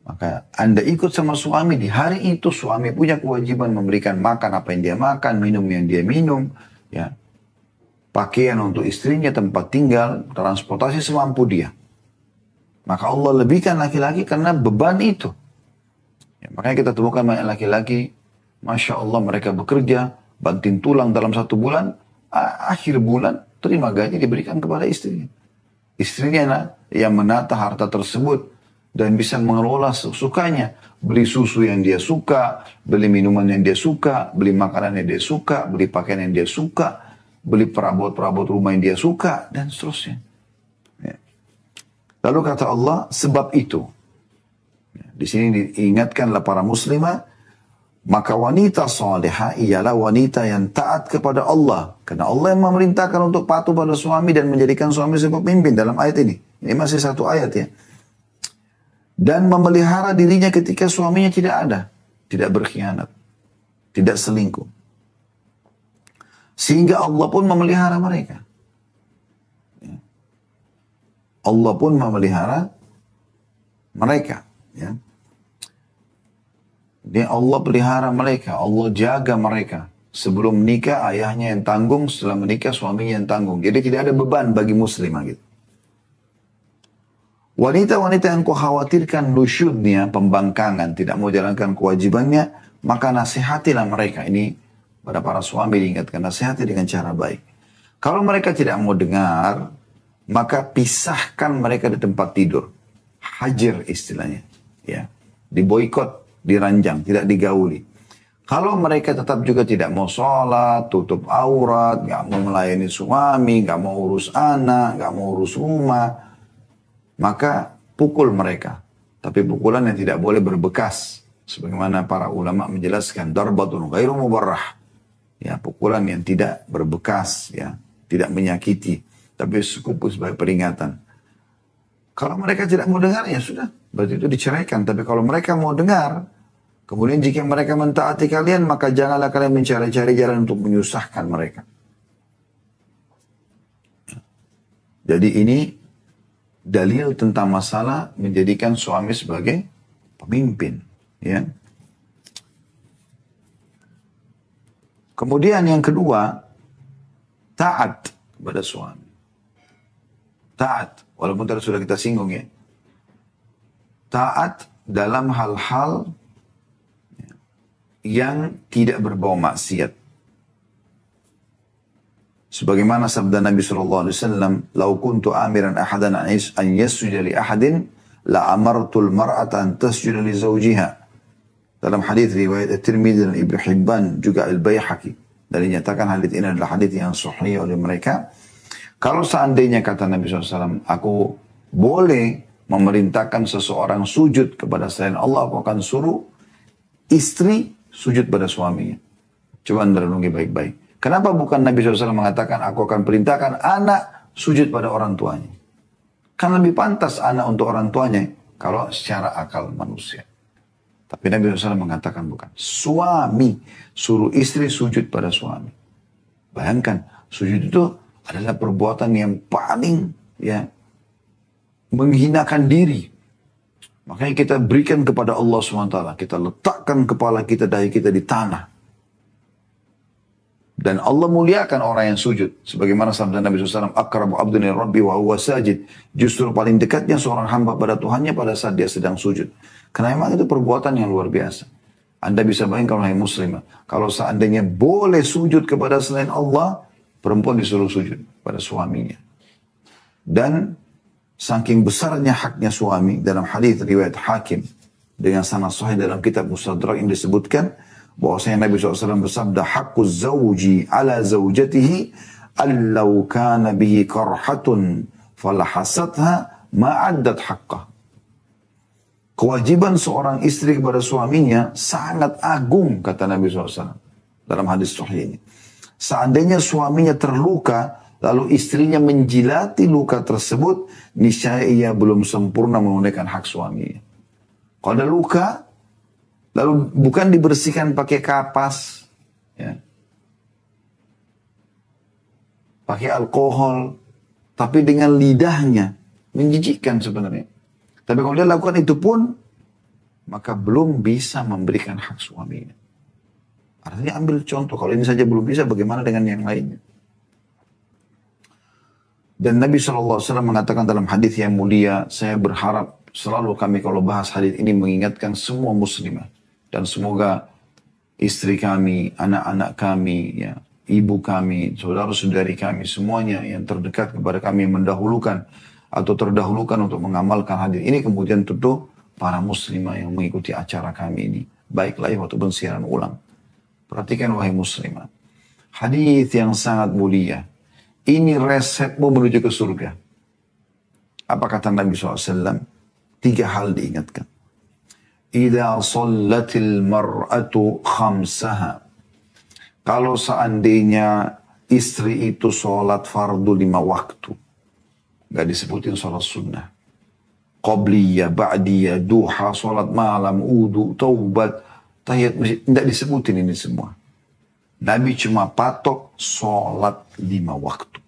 maka Anda ikut sama suami. Di hari itu suami punya kewajiban memberikan makan apa yang dia makan, minum yang dia minum, ya, pakaian untuk istrinya, tempat tinggal, transportasi semampu dia. Maka Allah lebihkan laki-laki karena beban itu. Ya, makanya kita temukan banyak laki-laki, Masya Allah mereka bekerja, banting tulang dalam 1 bulan, akhir bulan terima gaji diberikan kepada istrinya. Istrinya yang menata harta tersebut, dan bisa mengelola sukanya. Beli susu yang dia suka, beli minuman yang dia suka, beli makanan yang dia suka, beli pakaian yang dia suka, beli perabot-perabot rumah yang dia suka, dan seterusnya. Ya. Lalu kata Allah, sebab itu. Ya, di sini diingatkanlah para muslimah, maka wanita salihah ialah wanita yang taat kepada Allah. Karena Allah yang memerintahkan untuk patuh pada suami dan menjadikan suami sebagai pemimpin dalam ayat ini. Ini masih 1 ayat ya. Dan memelihara dirinya ketika suaminya tidak ada. Tidak berkhianat. Tidak selingkuh. Sehingga Allah pun memelihara mereka. Allah pun memelihara mereka. Ya. Dia Allah pelihara mereka. Allah jaga mereka. Sebelum menikah ayahnya yang tanggung. Setelah menikah suaminya yang tanggung. Jadi tidak ada beban bagi muslimah gitu. Wanita-wanita yang kau khawatirkan nusyudnya, pembangkangan, tidak mau jalankan kewajibannya, maka nasihatilah mereka. Ini pada para suami diingatkan, nasihati dengan cara baik. Kalau mereka tidak mau dengar, maka pisahkan mereka di tempat tidur. Hajar istilahnya. Ya. Diboikot, diranjang, tidak digauli. Kalau mereka tetap juga tidak mau sholat, tutup aurat, gak mau melayani suami, gak mau urus anak, gak mau urus rumah, maka pukul mereka. Tapi pukulan yang tidak boleh berbekas. Sebagaimana para ulama menjelaskan, darbatun ghairu mubarrah. Ya, pukulan yang tidak berbekas, ya, tidak menyakiti, tapi cukup sebagai peringatan. Kalau mereka tidak mau dengar, ya sudah, berarti itu diceraikan. Tapi kalau mereka mau dengar, kemudian jika mereka mentaati kalian, maka janganlah kalian mencari-cari jalan untuk menyusahkan mereka. Jadi ini dalil tentang masalah menjadikan suami sebagai pemimpin, ya. Kemudian yang kedua, taat kepada suami. Taat, walaupun tadi sudah kita singgung ya. Taat dalam hal-hal yang tidak berbau maksiat. Sebagaimana sabda Nabi SAW, "Lau kuntu amiran ahadan an yasjuda li ahadin, la amartul mar'ata an tasjuda li zawjiha." Dalam hadis riwayat At-Tirmidzi dan Ibnu Hibban, juga Al-Baihaqi, dan dinyatakan hadis ini adalah hadis yang sahih oleh mereka. Kalau seandainya, kata Nabi SAW, aku boleh memerintahkan seseorang sujud kepada selain Allah, aku akan suruh istri sujud pada suaminya. Coba anda renungi baik-baik. Kenapa bukan Nabi SAW mengatakan, aku akan perintahkan anak sujud pada orang tuanya? Kan lebih pantas anak untuk orang tuanya kalau secara akal manusia. Tapi Nabi SAW mengatakan bukan. Suami suruh istri sujud pada suami. Bayangkan, sujud itu adalah perbuatan yang paling menghinakan diri. Makanya kita berikan kepada Allah SWT. Kita letakkan kepala kita, dahi kita di tanah. Dan Allah muliakan orang yang sujud. Sebagaimana sabda Nabi SAW, "Akrabu abdun ila rabbi wa huwa sajid." Justru paling dekatnya seorang hamba pada Tuhannya pada saat dia sedang sujud. Karena memang itu perbuatan yang luar biasa. Anda bisa bayangkan, wahai muslimah, kalau seandainya boleh sujud kepada selain Allah, perempuan disuruh sujud pada suaminya. Dan saking besarnya haknya suami, dalam hadis riwayat Hakim dengan sanad sahih dalam kitab Mustadrak yang disebutkan bahwasanya Nabi SAW bersabda, "Haqquz zawji ala zawjatihi allau kana bihi karhatun falahasatha ma'addat haqqah." Kewajiban seorang istri kepada suaminya sangat agung, kata Nabi SAW dalam hadis sahih ini. Seandainya suaminya terluka, lalu istrinya menjilati luka tersebut, niscaya ia belum sempurna menunaikan hak suaminya. Kalau ada luka, lalu bukan dibersihkan pakai kapas, pakai alkohol, tapi dengan lidahnya, menjijikkan sebenarnya. Tapi kalau dia lakukan itu pun, maka belum bisa memberikan hak suaminya. Artinya ambil contoh, kalau ini saja belum bisa, bagaimana dengan yang lainnya? Dan Nabi SAW mengatakan dalam hadis yang mulia, saya berharap selalu kami kalau bahas hadis ini mengingatkan semua muslimah. Dan semoga istri kami, anak-anak kami, ibu kami, saudara-saudari kami, semuanya yang terdekat kepada kami yang mendahulukan atau terdahulukan untuk mengamalkan hadis ini, kemudian tentu para muslimah yang mengikuti acara kami ini, baik live ataupun siaran ulang. Perhatikan wahai muslimah, hadis yang sangat mulia. Ini resepmu menuju ke surga. Apa kata Nabi SAW? 3 hal diingatkan. Idza shallatil mar'atu khamsaha. Kalau seandainya istri itu sholat fardu 5 waktu. Gak disebutin sholat sunnah. Qabliyah, ba'diyah, duha, sholat malam, wudu, taubat, tahiyat masjid. Tidak disebutin ini semua. Nabi cuma patok sholat 5 waktu.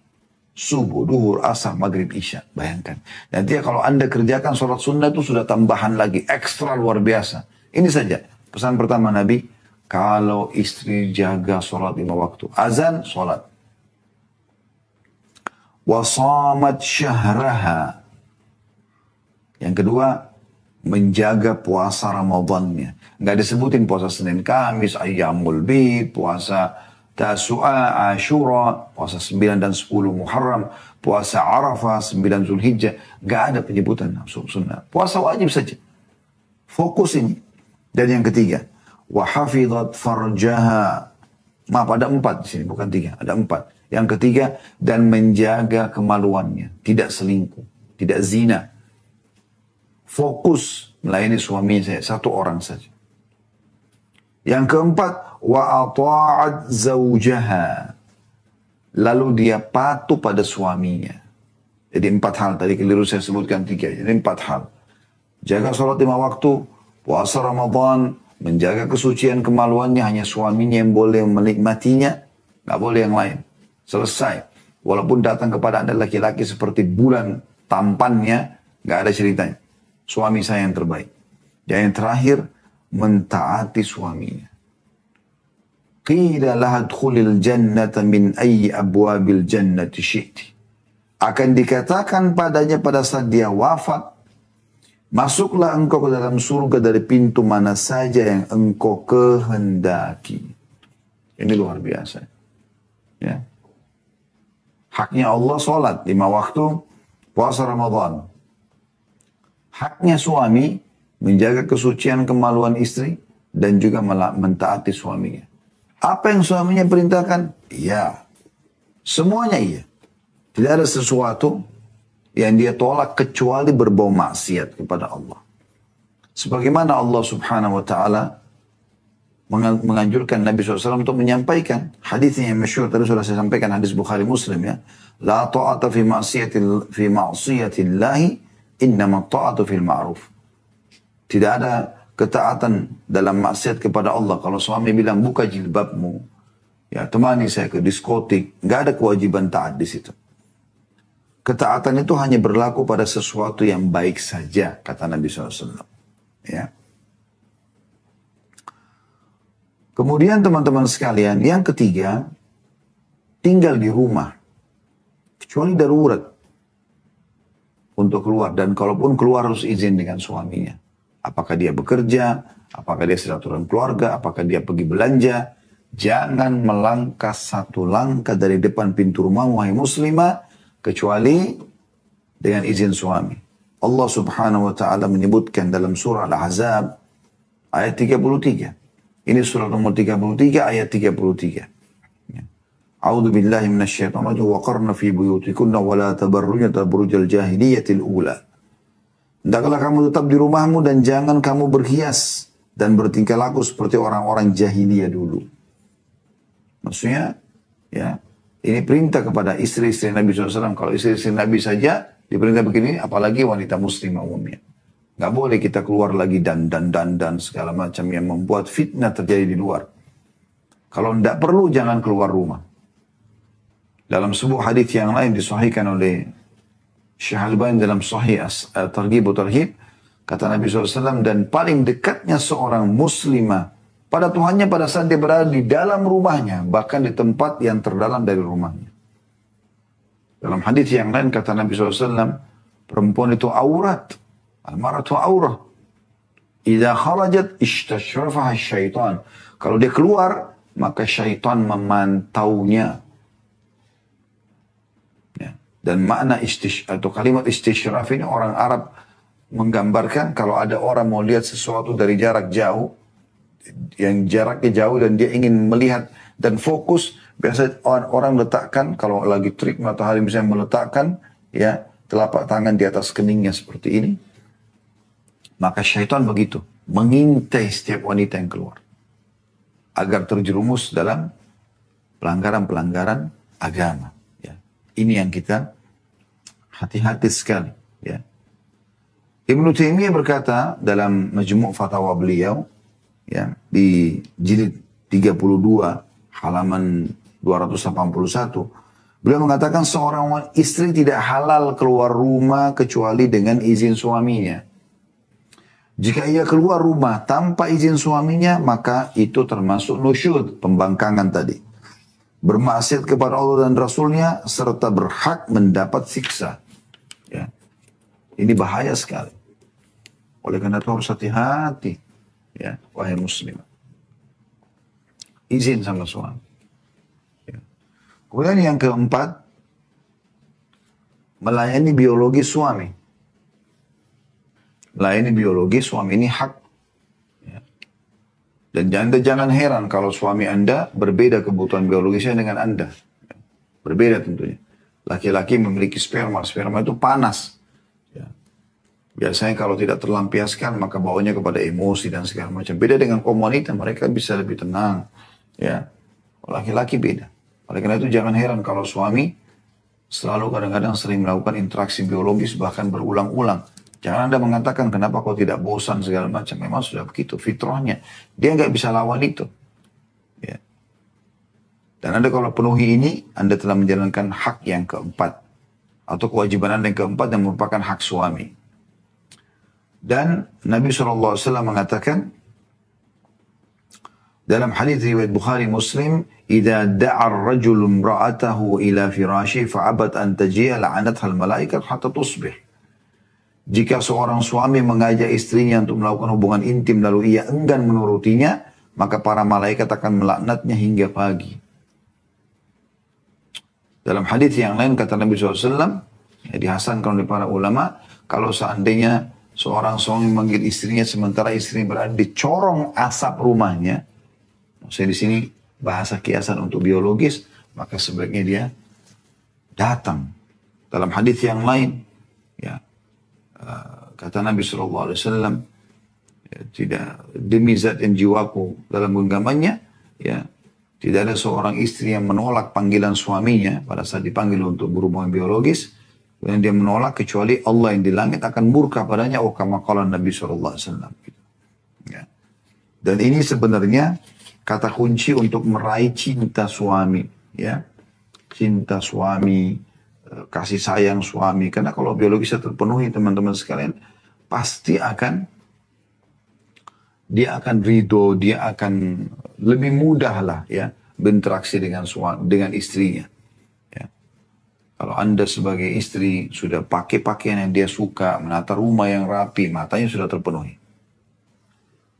Subuh, duhur, asar, maghrib, isya. Bayangkan. Nanti kalau anda kerjakan sholat sunnah itu sudah tambahan lagi. Ekstra luar biasa. Ini saja. Pesan pertama Nabi. Kalau istri jaga sholat 5 waktu. Azan, sholat. Wasamat syahraha. Yang kedua, menjaga puasa Ramadannya. Nggak disebutin puasa Senin Kamis, Ayyamul Bid, puasa Tasu'a, Ashura, puasa 9 dan 10 Muharram, puasa Arafah, 9 Zulhijjah. Nggak ada penyebutan sunnah. Puasa wajib saja. Fokus ini. Dan yang ketiga, wahafidhat farjaha. Maaf, ada 4 di sini, bukan 3, ada 4. Yang ketiga, dan menjaga kemaluannya. Tidak selingkuh, tidak zina. Fokus melayani suami saya, 1 orang saja. Yang keempat, wa ata'at zawjaha. Lalu dia patuh pada suaminya. Jadi 4 hal, tadi keliru saya sebutkan 3. Jadi 4 hal. Jaga sholat 5 waktu, puasa Ramadan, menjaga kesucian kemaluannya, hanya suaminya yang boleh menikmatinya, nggak boleh yang lain. Selesai. Walaupun datang kepada anda laki-laki seperti bulan tampannya, nggak ada ceritanya. Suami saya yang terbaik. Dan yang terakhir, mentaati suaminya. Qila laha dkhulil jannata min ayyi abwabil jannati syi'ti. Akan dikatakan padanya pada saat dia wafat, Masuklah engkau ke dalam surga dari pintu mana saja yang engkau kehendaki. Ini luar biasa. Ya. Haknya Allah sholat 5 waktu, puasa Ramadan. Haknya suami menjaga kesucian kemaluan istri dan juga mentaati suaminya. Apa yang suaminya perintahkan? Iya. Semuanya iya. Tidak ada sesuatu yang dia tolak kecuali berbau maksiat kepada Allah. Sebagaimana Allah subhanahu wa ta'ala menganjurkan Nabi SAW untuk menyampaikan hadisnya yang masyhur, tadi sudah saya sampaikan, hadis Bukhari Muslim ya. La ta'ata fi ma'siyatillahi innama ta'atu fil ma'ruf. Tidak ada ketaatan dalam maksiat kepada Allah. Kalau suami bilang buka jilbabmu, ya temani saya ke diskotik, nggak ada kewajiban taat di situ. Ketaatan itu hanya berlaku pada sesuatu yang baik saja, kata Nabi SAW. Ya. Kemudian teman-teman sekalian, yang ketiga, tinggal di rumah. Kecuali darurat untuk keluar. Dan kalaupun keluar harus izin dengan suaminya. Apakah dia bekerja, apakah dia silaturahmi keluarga, apakah dia pergi belanja. Jangan melangkah satu langkah dari depan pintu rumah, wahai muslimah, kecuali dengan izin suami. Allah subhanahu wa ta'ala menyebutkan dalam surah Al-Ahzab ayat 33. Ini surah nomor 33 ayat 33. A'udzu billahi minasyaitonir rajim wa qarna fi buyutikunna wa la tabarrujna tabarrujal jahiliyatil ula. Hendaklah kamu tetap di rumahmu dan jangan kamu berhias dan bertingkah laku seperti orang-orang jahiliyah dulu. Maksudnya, ya, ini perintah kepada istri-istri Nabi SAW. Kalau istri-istri Nabi saja diperintah begini, apalagi wanita muslimah umumnya. Nggak boleh kita keluar lagi dan segala macam yang membuat fitnah terjadi di luar. Kalau tidak perlu, jangan keluar rumah. Dalam sebuah hadis yang lain disahihkan oleh Syekh Al-Albani dalam Sahih Targhib wa Tarhib, kata Nabi SAW, dan paling dekatnya seorang muslimah pada Tuhannya pada saat dia berada di dalam rumahnya, bahkan di tempat yang terdalam dari rumahnya. Dalam hadis yang lain kata Nabi SAW, perempuan itu aurat, al-maratu aurah. Idza kharajat istashrafaha syaitan. Kalau dia keluar, maka syaitan memantaunya. Ya. Dan makna atau kalimat istishraf ini orang Arab menggambarkan kalau ada orang mau lihat sesuatu dari jarak jauh, yang jaraknya jauh dan dia ingin melihat dan fokus, biasa orang letakkan, kalau lagi terik matahari misalnya meletakkan ya telapak tangan di atas keningnya seperti ini. Maka syaitan begitu, mengintai setiap wanita yang keluar. Agar terjerumus dalam pelanggaran-pelanggaran agama. Ya. Ini yang kita hati-hati sekali. Ya. Ibnu Taimiyah berkata dalam Majmu' Fatawa beliau, ya, di jilid 32 halaman 281, beliau mengatakan seorang istri tidak halal keluar rumah kecuali dengan izin suaminya. Jika ia keluar rumah tanpa izin suaminya, maka itu termasuk nusyud, pembangkangan tadi. Bermaksiat kepada Allah dan Rasulnya, serta berhak mendapat siksa. Ya. Ini bahaya sekali. Oleh karena itu harus hati-hati. Ya, wahai muslim. Izin sama suami. Ya. Kemudian yang keempat, melayani biologi suami. Melayani biologi suami ini hak. Ya. Dan jangan heran kalau suami Anda berbeda kebutuhan biologisnya dengan Anda. Ya. Berbeda tentunya. Laki-laki memiliki sperma. Sperma itu panas. Ya. Biasanya kalau tidak terlampiaskan maka bawanya kepada emosi dan segala macam. Beda dengan kaum wanita, mereka bisa lebih tenang. Ya. Laki-laki beda. Oleh karena itu jangan heran kalau suami selalu kadang-kadang sering melakukan interaksi biologis bahkan berulang-ulang. Jangan Anda mengatakan kenapa kau tidak bosan segala macam. Memang sudah begitu fitrahnya. Dia nggak bisa lawan itu. Ya. Dan Anda kalau penuhi ini, Anda telah menjalankan hak yang keempat. Atau kewajiban Anda yang keempat yang merupakan hak suami. Dan Nabi SAW mengatakan dalam hadis riwayat Bukhari Muslim, "Idza da'a ar-rajulu imra'atahu ila firashi fa'abat an taji'a la'anatha al-malaikat hatta tusbih." Jika seorang suami mengajak istrinya untuk melakukan hubungan intim lalu ia enggan menurutinya, maka para malaikat akan melaknatnya hingga pagi. Dalam hadis yang lain kata Nabi SAW, ya dihasankan oleh para ulama, kalau seandainya seorang suami memanggil istrinya sementara istrinya berada di corong asap rumahnya, maksudnya di sini bahasa kiasan untuk biologis, maka sebaiknya dia datang. Dalam hadis yang lain, ya kata Nabi SAW, ya, tidak demi zat yang jiwaku dalam genggamannya, ya tidak ada seorang istri yang menolak panggilan suaminya pada saat dipanggil untuk berhubungan biologis, kemudian dia menolak kecuali Allah yang di langit akan murka padanya, kama qala Nabi SAW. Ya. Dan ini sebenarnya kata kunci untuk meraih cinta suami, ya, cinta suami, kasih sayang suami. Karena kalau biologisnya terpenuhi teman-teman sekalian, pasti dia akan ridho, dia akan lebih mudah lah ya berinteraksi dengan dengan istrinya. Ya. Kalau Anda sebagai istri sudah pakai pakaian yang dia suka, menata rumah yang rapi, matanya sudah terpenuhi.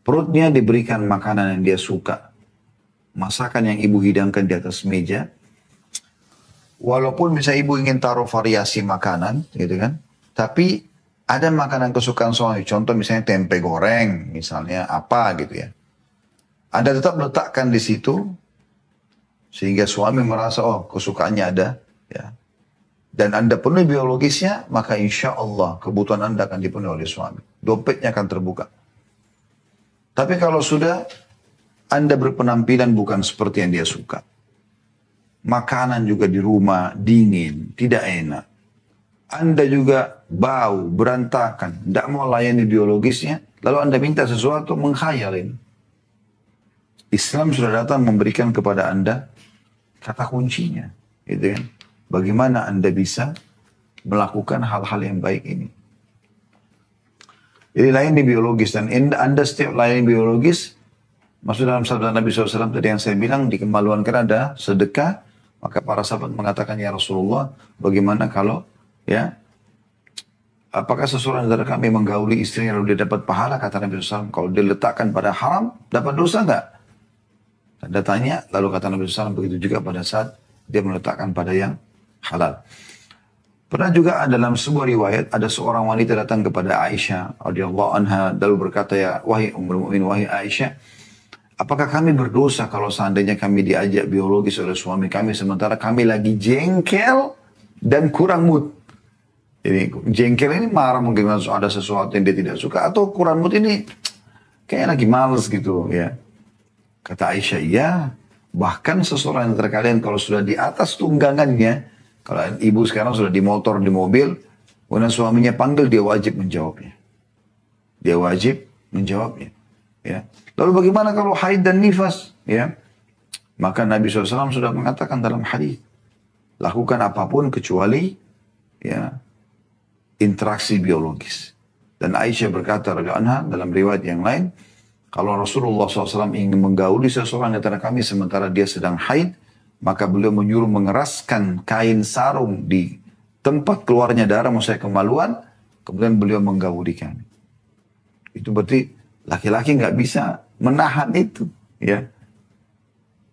Perutnya diberikan makanan yang dia suka, masakan yang ibu hidangkan di atas meja. Walaupun misalnya ibu ingin taruh variasi makanan, gitu kan, tapi ada makanan kesukaan suami, contoh misalnya tempe goreng, misalnya apa gitu ya. Anda tetap letakkan di situ, sehingga suami merasa, oh kesukaannya ada, ya. Dan Anda penuhi biologisnya, maka insya Allah kebutuhan Anda akan dipenuhi oleh suami. Dompetnya akan terbuka. Tapi kalau sudah Anda berpenampilan bukan seperti yang dia suka, makanan juga di rumah dingin, tidak enak, Anda juga bau, berantakan, tidak mau layani biologisnya, lalu Anda minta sesuatu, menghayal ini. Islam sudah datang memberikan kepada Anda kata kuncinya, gitu kan? Bagaimana Anda bisa melakukan hal-hal yang baik ini. Jadi layani biologis, dan Anda setiap layani biologis, maksud dalam sabda Nabi SAW tadi yang saya bilang, di kemaluan kan ada sedekah, maka para sahabat mengatakan, ya Rasulullah, bagaimana kalau, ya, apakah seseorang dari kami menggauli istrinya lalu dia dapat pahala? Kata Nabi SAW, kalau dia letakkan pada haram, dapat dosa enggak? Anda tanya, lalu kata Nabi SAW, begitu juga pada saat dia meletakkan pada yang halal. Pernah juga dalam sebuah riwayat, ada seorang wanita datang kepada Aisyah radhiyallahu anha, lalu berkata, ya wahai Ummul Mukminin, wahai Aisyah, apakah kami berdosa kalau seandainya kami diajak biologis oleh suami kami sementara kami lagi jengkel dan kurang mood? Jadi jengkel ini marah mungkin ada sesuatu yang dia tidak suka, atau kurang mood ini kayak lagi males gitu ya. Kata Aisyah, iya, bahkan seseorang yang terkadang kalau sudah di atas tunggangannya, kalau ibu sekarang sudah di motor, di mobil, kemudian suaminya panggil, dia wajib menjawabnya. Dia wajib menjawabnya. Ya. Lalu bagaimana kalau haid dan nifas? Ya. Maka Nabi SAW sudah mengatakan dalam hadis, lakukan apapun kecuali ya interaksi biologis. Dan Aisyah berkata dalam riwayat yang lain, kalau Rasulullah SAW ingin menggauli seseorang antara kami sementara dia sedang haid, maka beliau menyuruh mengeraskan kain sarung di tempat keluarnya darah, maksudnya kemaluan, kemudian beliau menggauli kami. Itu berarti laki-laki nggak bisa menahan itu, ya.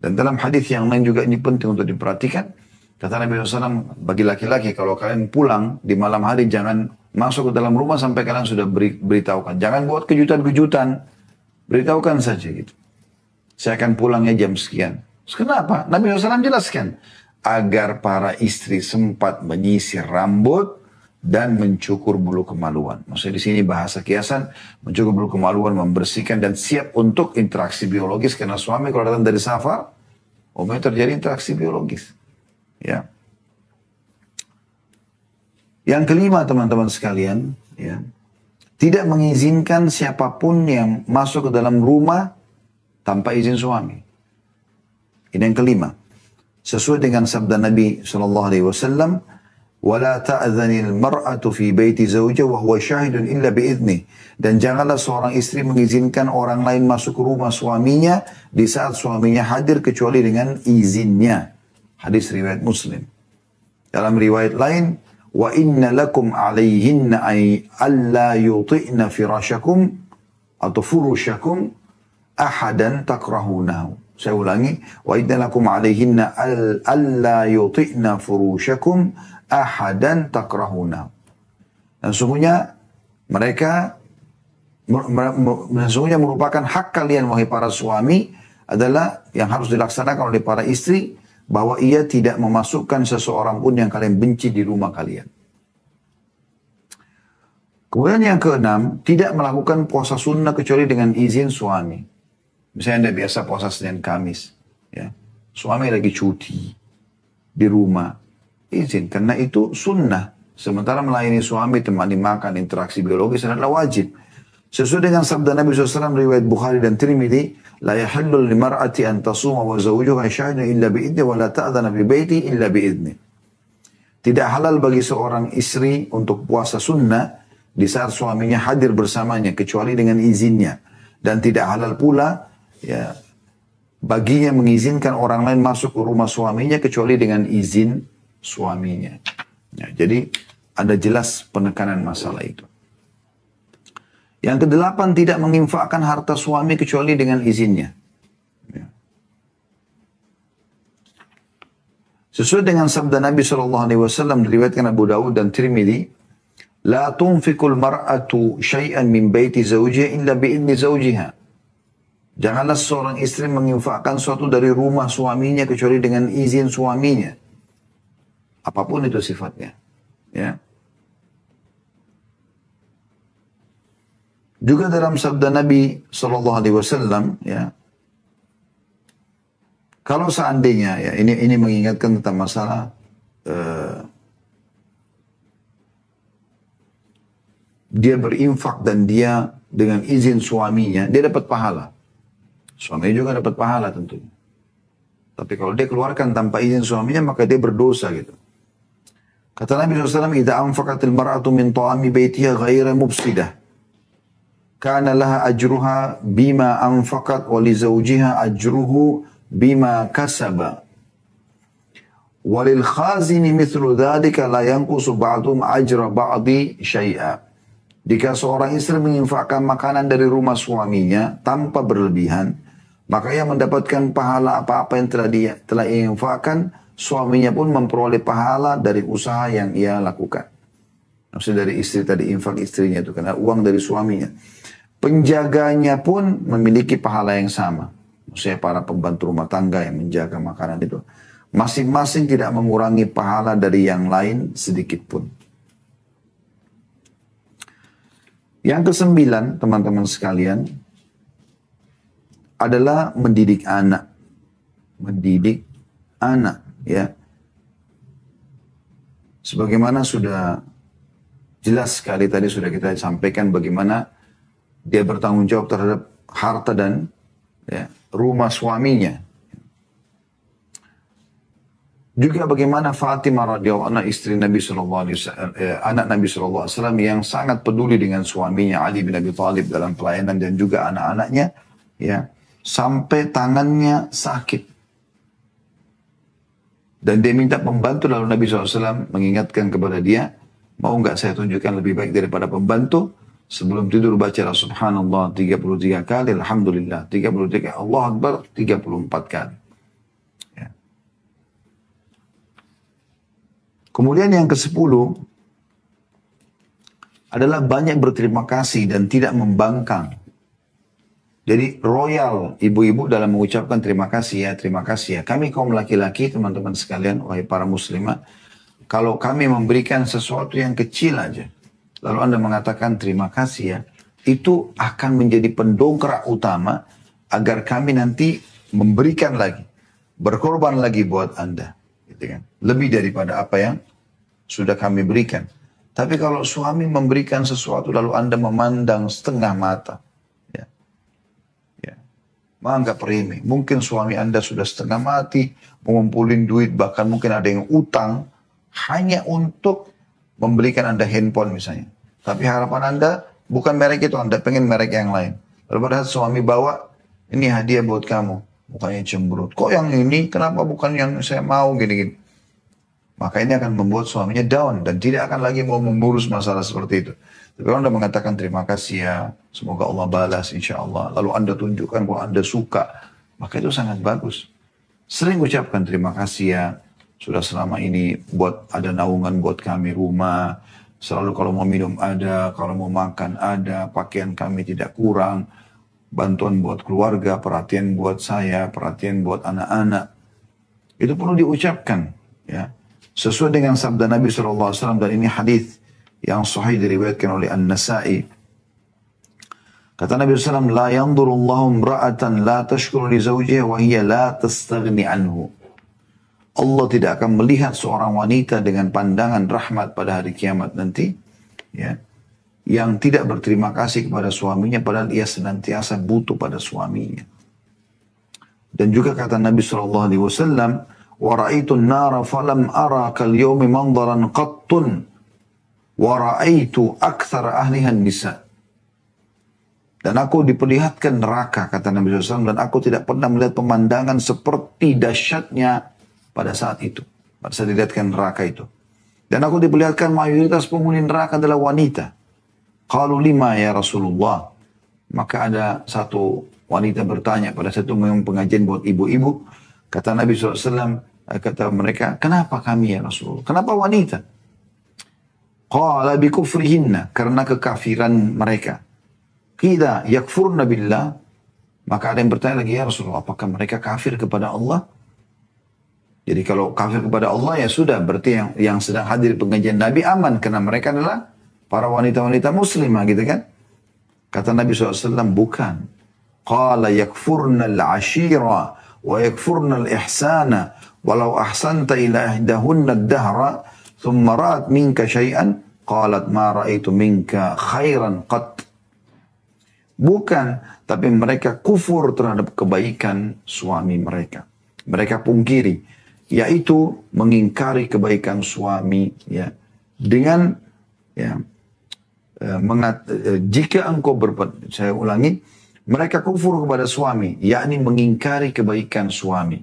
Dan dalam hadis yang lain juga ini penting untuk diperhatikan. Kata Nabi SAW, bagi laki-laki kalau kalian pulang di malam hari jangan masuk ke dalam rumah sampai kalian sudah beritahukan. Jangan buat kejutan-kejutan, beritahukan saja gitu. Saya akan pulangnya jam sekian. Kenapa? Nabi SAW jelaskan agar para istri sempat menyisir rambut dan mencukur bulu kemaluan. Maksudnya di sini bahasa kiasan, mencukur bulu kemaluan, membersihkan dan siap untuk interaksi biologis, karena suami kalau datang dari safar, umumnya terjadi interaksi biologis. Ya. Yang kelima teman-teman sekalian, ya, tidak mengizinkan siapapun yang masuk ke dalam rumah tanpa izin suami. Ini yang kelima. Sesuai dengan sabda Nabi SAW, وَلَا تَأْذَنِ الْمَرْأَةُ فِي بَيْتِ زَوْجَ وَهُوَ شَاهِدٌ إِلَّا بِإِذْنِهِ. Dan janganlah seorang istri mengizinkan orang lain masuk ke rumah suaminya di saat suaminya hadir kecuali dengan izinnya. Hadis riwayat Muslim. Dalam riwayat lain, wa inna lakum alaihinna ay alla yuti'na firasyakum atau furusyakum ahadan takrahunahu. Saya ulangi, wa inna lakum alaihinna alla yuti'na furusyakum ahadan takrahunahu. Dan sesungguhnya sesungguhnya merupakan hak kalian wahai para suami adalah yang harus dilaksanakan oleh para istri, bahwa ia tidak memasukkan seseorang pun yang kalian benci di rumah kalian. Kemudian yang keenam, tidak melakukan puasa sunnah kecuali dengan izin suami. Misalnya Anda biasa puasa Senin Kamis, ya. Suami lagi cuti di rumah, izin, karena itu sunnah. Sementara melayani suami, temani makan, interaksi biologis adalah wajib. Sesuai dengan sabda Nabi SAW riwayat Bukhari dan Tirmidzi, la yahillu limar'ati an tasuma wa zawjuha syahidun illa bi'idni wa la ta'dhana fi baiti illa bi'idni. Tidak halal bagi seorang istri untuk puasa sunnah di saat suaminya hadir bersamanya kecuali dengan izinnya, dan tidak halal pula ya baginya mengizinkan orang lain masuk ke rumah suaminya kecuali dengan izin suaminya. Ya, jadi ada jelas penekanan masalah itu. Yang kedelapan, tidak menginfakkan harta suami kecuali dengan izinnya. Ya. Sesuai dengan sabda Nabi SAW diriwayatkan Abu Dawud dan Tirmidzi, la tunfikul mar'atu syai'an min baiti zawjiha illa bi'idni zawjiha. Janganlah seorang istri menginfakkan sesuatu dari rumah suaminya kecuali dengan izin suaminya. Apapun itu sifatnya. Ya. Juga dalam sabda Nabi SAW, ya, kalau seandainya, ya, ini mengingatkan tentang masalah dia berinfak dan dia dengan izin suaminya, dia dapat pahala. Suaminya juga dapat pahala tentunya. Tapi kalau dia keluarkan tanpa izin suaminya, maka dia berdosa gitu. Kata Nabi SAW, "Idza anfaqatil mar'atu min ta'ami baitiha ghaira mufsidah, kana laha ajruha bima anfaqat wa li zawjiha ajruhu bima kasaba. Walil khazini mithlu dzalika la yanqusu ba'dhum ajra ba'di syai'a." Jika seorang istri menginfakkan makanan dari rumah suaminya tanpa berlebihan, maka ia mendapatkan pahala apa-apa yang telah ia infakkan, suaminya pun memperoleh pahala dari usaha yang ia lakukan. Maksudnya dari istri tadi, infak istrinya itu karena uang dari suaminya. Penjaganya pun memiliki pahala yang sama. Maksudnya para pembantu rumah tangga yang menjaga makanan itu. Masing-masing tidak mengurangi pahala dari yang lain sedikit pun. Yang kesembilan, teman-teman sekalian, adalah mendidik anak. Mendidik anak, ya. Sebagaimana sudah jelas sekali tadi sudah kita sampaikan bagaimana dia bertanggung jawab terhadap harta dan ya, rumah suaminya. Juga bagaimana Fatimah radhiyallahu anha, istri Nabi SAW, anak Nabi SAW yang sangat peduli dengan suaminya Ali bin Abi Thalib dalam pelayanan dan juga anak-anaknya, ya, sampai tangannya sakit. Dan dia minta pembantu, lalu Nabi SAW mengingatkan kepada dia, mau nggak saya tunjukkan lebih baik daripada pembantu? Sebelum tidur baca subhanallah 33 kali, alhamdulillah 33 kali, Allah Akbar 34 kali. Ya. Kemudian yang ke-10 adalah banyak berterima kasih dan tidak membangkang. Jadi royal ibu-ibu dalam mengucapkan terima kasih ya. Kami kaum laki-laki, teman-teman sekalian, wahai para muslimah, kalau kami memberikan sesuatu yang kecil aja, lalu Anda mengatakan terima kasih ya, itu akan menjadi pendongkrak utama agar kami nanti memberikan lagi, berkorban lagi buat Anda. Gitu kan? Lebih daripada apa yang sudah kami berikan. Tapi kalau suami memberikan sesuatu lalu Anda memandang setengah mata, menganggap remeh. Mungkin suami Anda sudah setengah mati, mengumpulin duit, bahkan mungkin ada yang utang, hanya untuk membelikan Anda handphone misalnya. Tapi harapan Anda bukan merek itu, Anda pengen merek yang lain. Lalu pada saat suami bawa, ini hadiah buat kamu. Mukanya cemberut. Kok yang ini, kenapa bukan yang saya mau, gini-gini. Maka ini akan membuat suaminya down dan tidak akan lagi mau mengurus masalah seperti itu. Tapi kalau Anda mengatakan terima kasih ya, semoga Allah balas insya Allah. Lalu Anda tunjukkan bahwa Anda suka, maka itu sangat bagus. Sering ucapkan terima kasih ya, sudah selama ini buat ada naungan buat kami rumah. Selalu kalau mau minum ada, kalau mau makan ada, pakaian kami tidak kurang. Bantuan buat keluarga, perhatian buat saya, perhatian buat anak-anak. Itu perlu diucapkan. Ya. Sesuai dengan sabda Nabi SAW dan ini hadis yang sahih diriwayatkan oleh An-Nasa'i. Kata Nabi SAW, La yanzurullahu imra'atan la tashkuru li zawjiha wa hiya la tastaghni anhu. Allah tidak akan melihat seorang wanita dengan pandangan rahmat pada hari kiamat nanti. Ya, yang tidak berterima kasih kepada suaminya padahal ia senantiasa butuh pada suaminya. Dan juga kata Nabi SAW, وَرَأَيْتُ النَّارَ فَلَمْ أَرَى كَالْيَوْمِ مَنْظَرًا قَطٌّ وَرَأَيْتُ أَكْثَرَ أَهْلِهَا النِّسَاءِ. Dan aku diperlihatkan neraka, kata Nabi SAW, dan aku tidak pernah melihat pemandangan seperti dahsyatnya pada saat itu. Pada saat dilihatkan neraka itu. Dan aku diperlihatkan mayoritas penghuni neraka adalah wanita. Qalu lima ya Rasulullah. Maka ada satu wanita bertanya pada satu pengajian buat ibu-ibu. Kata Nabi SAW, kata mereka, kenapa kami ya Rasulullah? Kenapa wanita? Qala bikufrihinna, karena kekafiran mereka. Qila yakfurna billah. Maka ada yang bertanya lagi, ya Rasulullah, apakah mereka kafir kepada Allah? Jadi kalau kafir kepada Allah ya sudah, berarti yang sedang hadir pengajian Nabi aman, karena mereka adalah para wanita-wanita muslimah gitu kan. Kata Nabi SAW, bukan. Qala yakfurna al-ashira wa yakfurna al-ihsana walau ahsanta ila ihdahunna ad-dahra thumma ra'at minka syai'an qalat ma ra'aitu minka khairan qat. Bukan, tapi mereka kufur terhadap kebaikan suami mereka. Mereka pungkiri, yaitu mengingkari kebaikan suami ya. Dengan ya jika engkau berbuat, saya ulangi, mereka kufur kepada suami, yakni mengingkari kebaikan suami.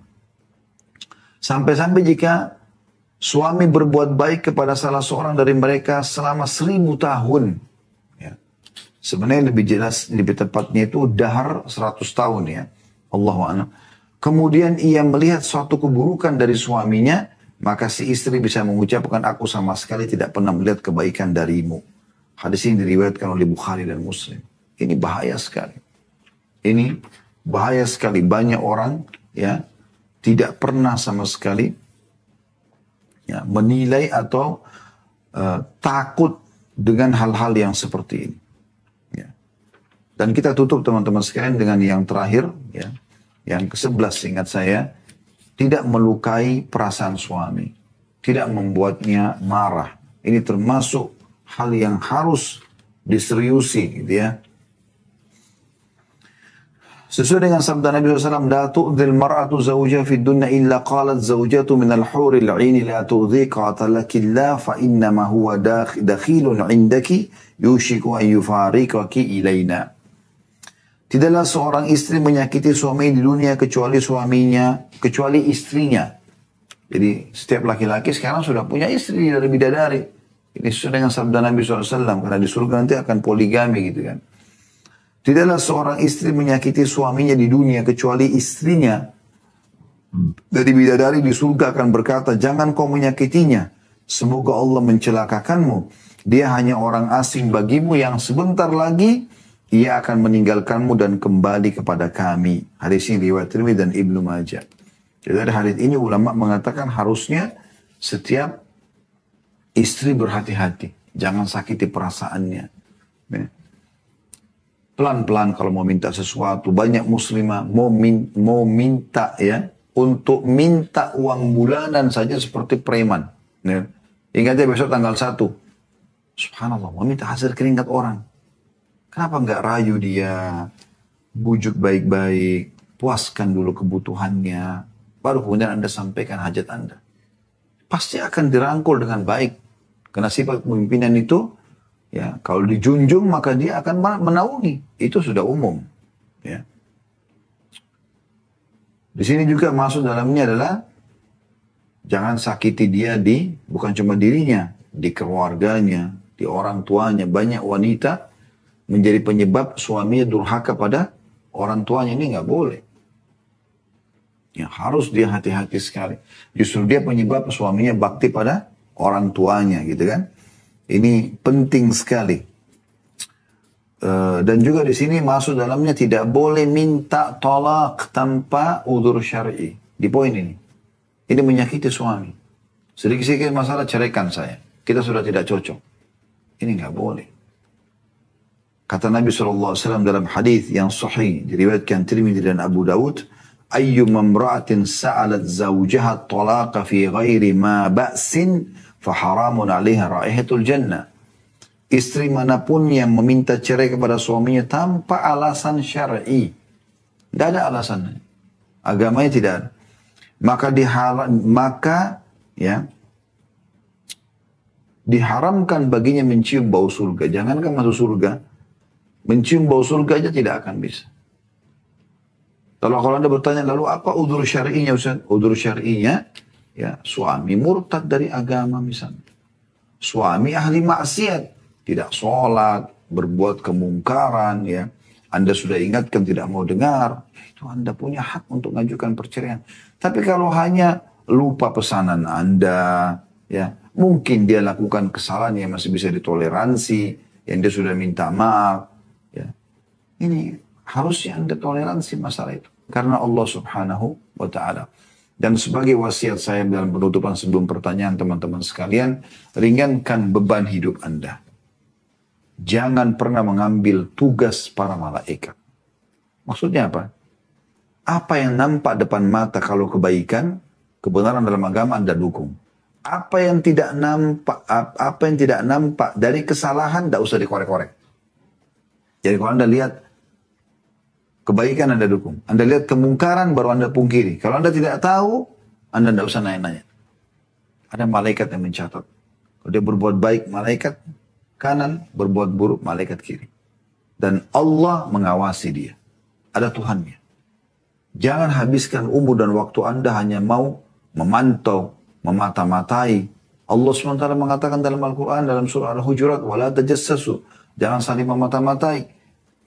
Sampai-sampai jika suami berbuat baik kepada salah seorang dari mereka selama 1000 tahun. Ya. Sebenarnya lebih jelas, lebih tepatnya itu dahar 100 tahun ya. Allahu a'lam. Kemudian ia melihat suatu keburukan dari suaminya, maka si istri bisa mengucapkan, aku sama sekali tidak pernah melihat kebaikan darimu. Hadis ini diriwayatkan oleh Bukhari dan Muslim. Ini bahaya sekali. Ini bahaya sekali. Banyak orang ya tidak pernah sama sekali ya, menilai atau takut dengan hal-hal yang seperti ini. Ya. Dan kita tutup teman-teman sekalian dengan yang terakhir, ya, yang ke-11 ingat saya, tidak melukai perasaan suami, tidak membuatnya marah. Ini termasuk hal yang harus diseriusi, gitu ya. Sesuai dengan sabda Nabi SAW, la tu'dhil mar'atu zawjah fid dunya illa qalat zawjatu minal huril 'aini la tu'dhi qatalakillah fa innama huwa dakhilun 'indaki yushiku an yufarikaki ilaina. Tidaklah seorang istri menyakiti suami di dunia kecuali suaminya, kecuali istrinya. Jadi setiap laki-laki sekarang sudah punya istri dari bidadari. Ini sesuai dengan sabda Nabi SAW, karena di surga nanti akan poligami gitu kan. Tidaklah seorang istri menyakiti suaminya di dunia kecuali istrinya. Dari bidadari di surga akan berkata, jangan kau menyakitinya. Semoga Allah mencelakakanmu. Dia hanya orang asing bagimu yang sebentar lagi ia akan meninggalkanmu dan kembali kepada kami. Hadis ini riwayat Tirmidzi dan Ibnu Majah. Jadi dari hadis ini ulama mengatakan harusnya setiap istri berhati-hati. Jangan sakiti perasaannya. Pelan-pelan kalau mau minta sesuatu. Banyak muslimah mau minta ya. Untuk minta uang bulanan saja seperti preman. Ya. Ingatnya besok tanggal 1. Subhanallah, mau minta hasil keringat orang. Kenapa nggak rayu dia? Bujuk baik-baik. Puaskan dulu kebutuhannya. Baru kemudian Anda sampaikan hajat Anda. Pasti akan dirangkul dengan baik. Karena sifat pemimpinan itu, ya, kalau dijunjung maka dia akan menaungi. Itu sudah umum. Ya. Di sini juga masuk dalamnya adalah Jangan sakiti dia bukan cuma dirinya, di keluarganya, di orang tuanya. Banyak wanita menjadi penyebab suaminya durhaka pada orang tuanya. Ini nggak boleh. Ya, harus dia hati-hati sekali. Justru dia penyebab suaminya bakti pada orang tuanya gitu kan. Ini penting sekali. Dan juga di sini masuk dalamnya tidak boleh minta tolak tanpa udzur syar'i. Di poin ini. Ini menyakiti suami. Sedikit-sedikit masalah ceraikan saya. Kita sudah tidak cocok. Ini nggak boleh. Kata Nabi SAW dalam hadis yang sahih diriwayatkan Tirmidzi dan Abu Dawud, ayyuma imra'atin sa'alat zawjaha talaqa fi ghairi ma ba'sin fa haramun 'alaiha raihatul jannah. Istri manapun yang meminta cerai kepada suaminya tanpa alasan syar'i, tidak ada alasannya, agamanya tidak ada, maka diharamkan baginya mencium bau surga. Jangankan masuk surga, mencium bau surga aja tidak akan bisa. Kalau Anda bertanya, lalu apa udzur syar'inya Ustaz? Udzur syar'inya, ya, suami murtad dari agama misalnya. Suami ahli maksiat, tidak sholat, berbuat kemungkaran, ya. Anda sudah ingatkan tidak mau dengar, itu Anda punya hak untuk mengajukan perceraian. Tapi kalau hanya lupa pesanan Anda, ya, mungkin dia lakukan kesalahan yang masih bisa ditoleransi, yang dia sudah minta maaf, ya. Ini harusnya Anda toleransi masalah itu. Karena Allah Subhanahu wa Ta'ala. Dan sebagai wasiat saya dalam penutupan sebelum pertanyaan teman-teman sekalian, ringankan beban hidup Anda. Jangan pernah mengambil tugas para malaikat. Maksudnya apa? Apa yang nampak depan mata kalau kebaikan, kebenaran dalam agama Anda dukung. Apa yang tidak nampak dari kesalahan, tidak usah dikorek-korek. Jadi kalau Anda lihat kebaikan, Anda dukung. Anda lihat kemungkaran, baru Anda pungkiri. Kalau Anda tidak tahu, Anda tidak usah nanya-nanya. Ada malaikat yang mencatat. Kalau dia berbuat baik, malaikat kanan, berbuat buruk, malaikat kiri. Dan Allah mengawasi dia. Ada Tuhannya. Jangan habiskan umur dan waktu Anda hanya mau memantau, memata-matai. Allah SWT mengatakan dalam Al-Quran, dalam surah Al-Hujurat, وَلَا تَجَسَّسُوا. Jangan saling memata-matai.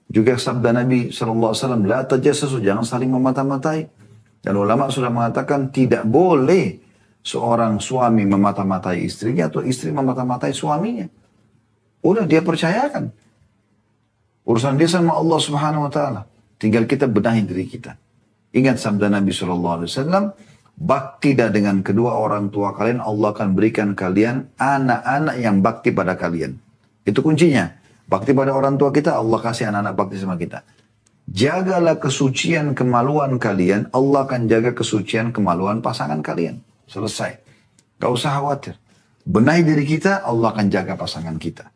Juga sabda Nabi SAW, la tajassasu, jangan saling memata-matai. Dan ulama sudah mengatakan tidak boleh seorang suami memata-matai istrinya atau istri memata-matai suaminya. Udah dia percayakan. Urusan dia sama Allah Subhanahu wa Ta'ala. Tinggal kita benahi diri kita. Ingat sabda Nabi SAW, baktilah dengan kedua orang tua kalian, Allah akan berikan kalian anak-anak yang bakti pada kalian. Itu kuncinya. Bakti pada orang tua kita, Allah kasih anak-anak bakti sama kita. Jagalah kesucian kemaluan kalian, Allah akan jaga kesucian kemaluan pasangan kalian. Selesai. Gak usah khawatir. Benahi diri kita, Allah akan jaga pasangan kita.